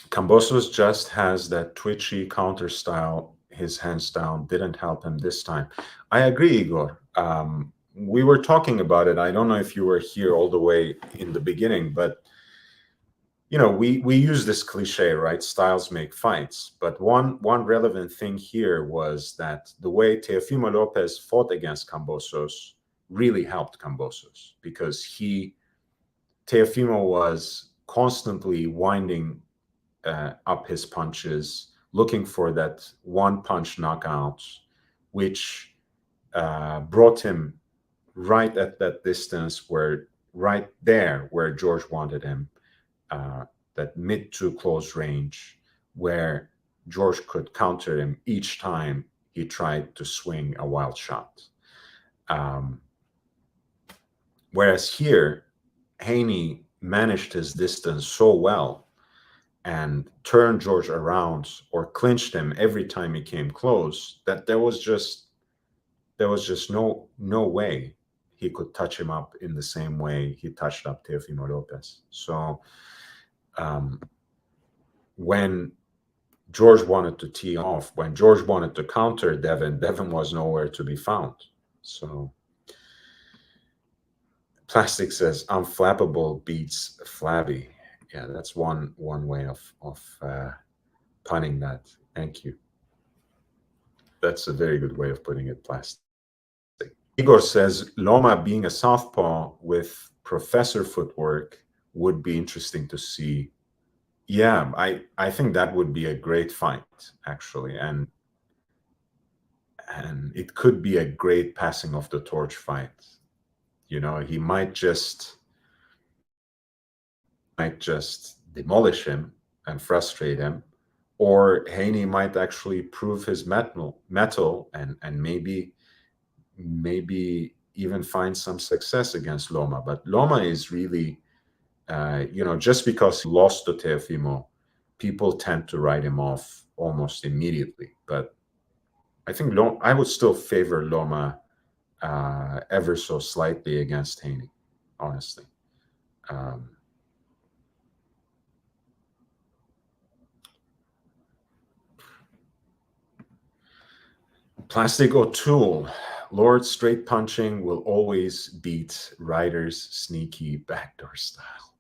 Kambosos just has that twitchy counter style. His hands down didn't help him this time. I agree, Igor. We were talking about it. I don't know if you were here all the way in the beginning, but we use this cliche, right? Styles make fights. But one relevant thing here was that the way Teofimo Lopez fought against Kambosos really helped Kambosos, because Teofimo was constantly winding up his punches, looking for that one punch knockout, which brought him right at that distance, right there where George wanted him, that mid to close range, where George could counter him each time he tried to swing a wild shot. Whereas here, Haney managed his distance so well and turned George around or clinched him every time he came close, that there was just no way he could touch him up in the same way he touched up Teofimo Lopez. So when George wanted to tee off, when George wanted to counter Devin was nowhere to be found. So Plastic says unflappable beats flabby. Yeah, that's one way of punning that. Thank you. That's a very good way of putting it, Plastic. Igor says Loma being a southpaw with professor footwork would be interesting to see. Yeah, I think that would be a great fight, actually, and it could be a great passing of the torch fight. He might just demolish him and frustrate him, or Haney might actually prove his metal and maybe even find some success against Loma. But Loma is really, just because he lost to Teofimo, people tend to write him off almost immediately. But I think I would still favor Loma ever so slightly against Haney, honestly. Plastic O'Toole, Lord straight punching will always beat Ryder's sneaky backdoor style.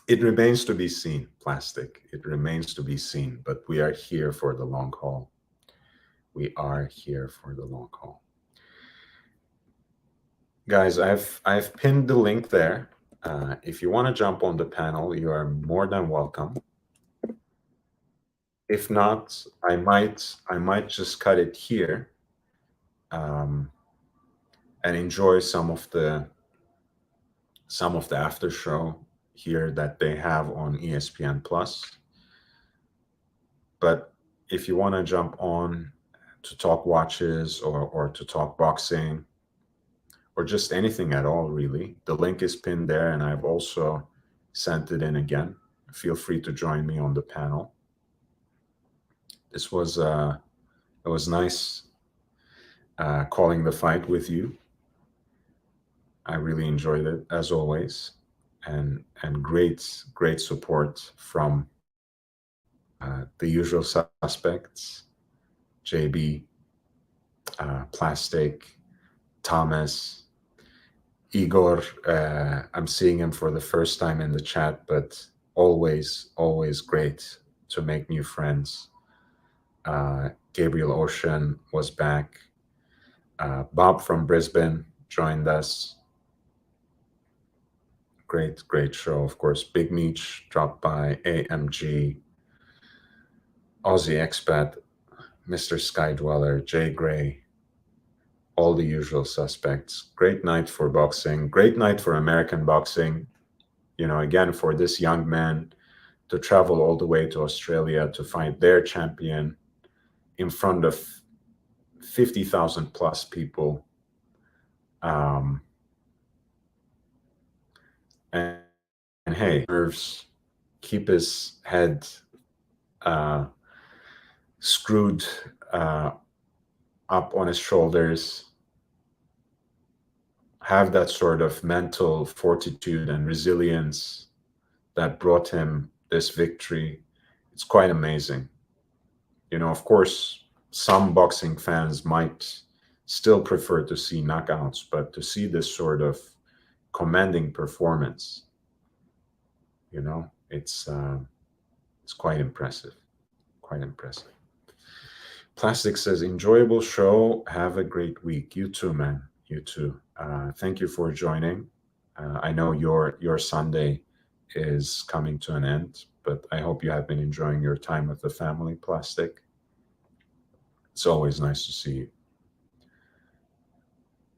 It remains to be seen, Plastic. It remains to be seen, but we are here for the long haul. We are here for the long haul. Guys, I've pinned the link there. If you want to jump on the panel, you are more than welcome. If not, I might just cut it here and enjoy some of the after show here that they have on ESPN Plus. But if you want to jump on to talk watches or to talk boxing or just anything at all, really, the link is pinned there, and I've also sent it in again. Feel free to join me on the panel. It was nice calling the fight with you. I really enjoyed it, as always, and great support from the usual suspects: JB, Plastic, Thomas, Igor. I'm seeing him for the first time in the chat, but always great to make new friends. Gabriel Ocean was back. Bob from Brisbane joined us. Great show, of course. Big Meech dropped by. AMG, Aussie Expat, Mr. Skydweller, Jay Gray, all the usual suspects. Great night for boxing. Great night for American boxing. Again, for this young man to travel all the way to Australia to fight their champion in front of 50,000 plus people. And hey, nerves, keep his head screwed up on his shoulders, have that sort of mental fortitude and resilience that brought him this victory. It's quite amazing. Of course, some boxing fans might still prefer to see knockouts, but to see this sort of commanding performance, it's quite impressive. Quite impressive. Plastic says, enjoyable show. Have a great week. You too, man. You too. Thank you for joining. I know your Sunday is coming to an end, but I hope you have been enjoying your time with the family, Plastic. It's always nice to see you.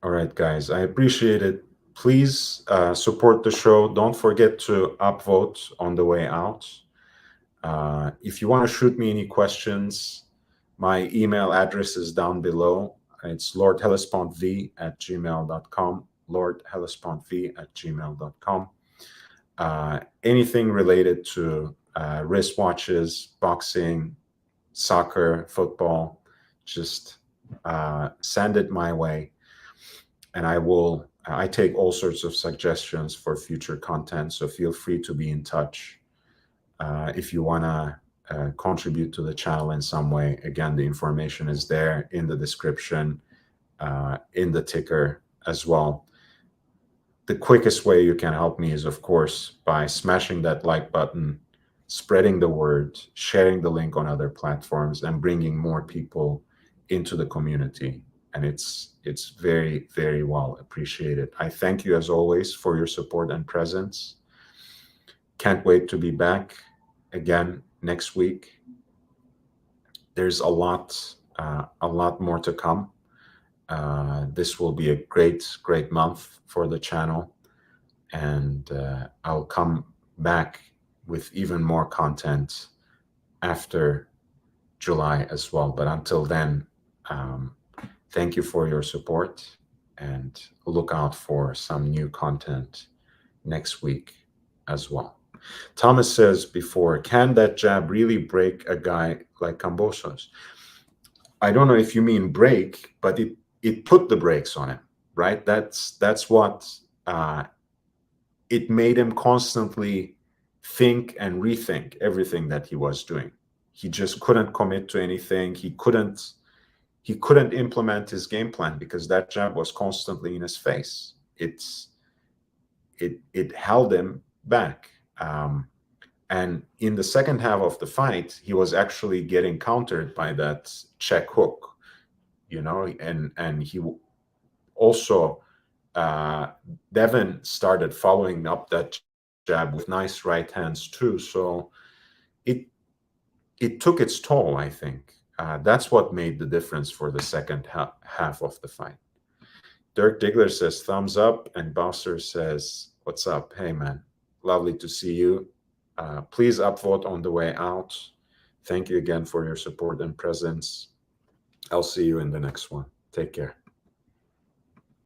All right, guys, I appreciate it. Please support the show. Don't forget to upvote on the way out. If you want to shoot me any questions, my email address is down below. It's lordhellespontv@gmail.com, lordhellespontv@gmail.com. Anything related to wristwatches, boxing, soccer, football, just send it my way. And I take all sorts of suggestions for future content, so feel free to be in touch. If you want to contribute to the channel in some way, again, the information is there in the description, in the ticker as well. The quickest way you can help me is, of course, by smashing that like button, spreading the word, sharing the link on other platforms, and bringing more people into the community. And it's very, very well appreciated. I thank you, as always, for your support and presence. Can't wait to be back again next week. there's a lot more to come. This will be a great month for the channel, and I'll come back with even more content after July as well. But until then, thank you for your support, and look out for some new content next week as well. Thomas says before, can that jab really break a guy like Kambosos? I don't know if you mean break, but it put the brakes on him, right? That's what it made him constantly think and rethink everything that he was doing. He just couldn't commit to anything. He couldn't implement his game plan because that jab was constantly in his face. It held him back. And in the second half of the fight, he was actually getting countered by that check hook, and he also, Devin started following up that jab with nice right hands too. So it took its toll, I think. That's what made the difference for the second half of the fight. Dirk Diggler says thumbs up, and Bowser says, what's up? Hey, man, lovely to see you. Please upvote on the way out. Thank you again for your support and presence. I'll see you in the next one. Take care.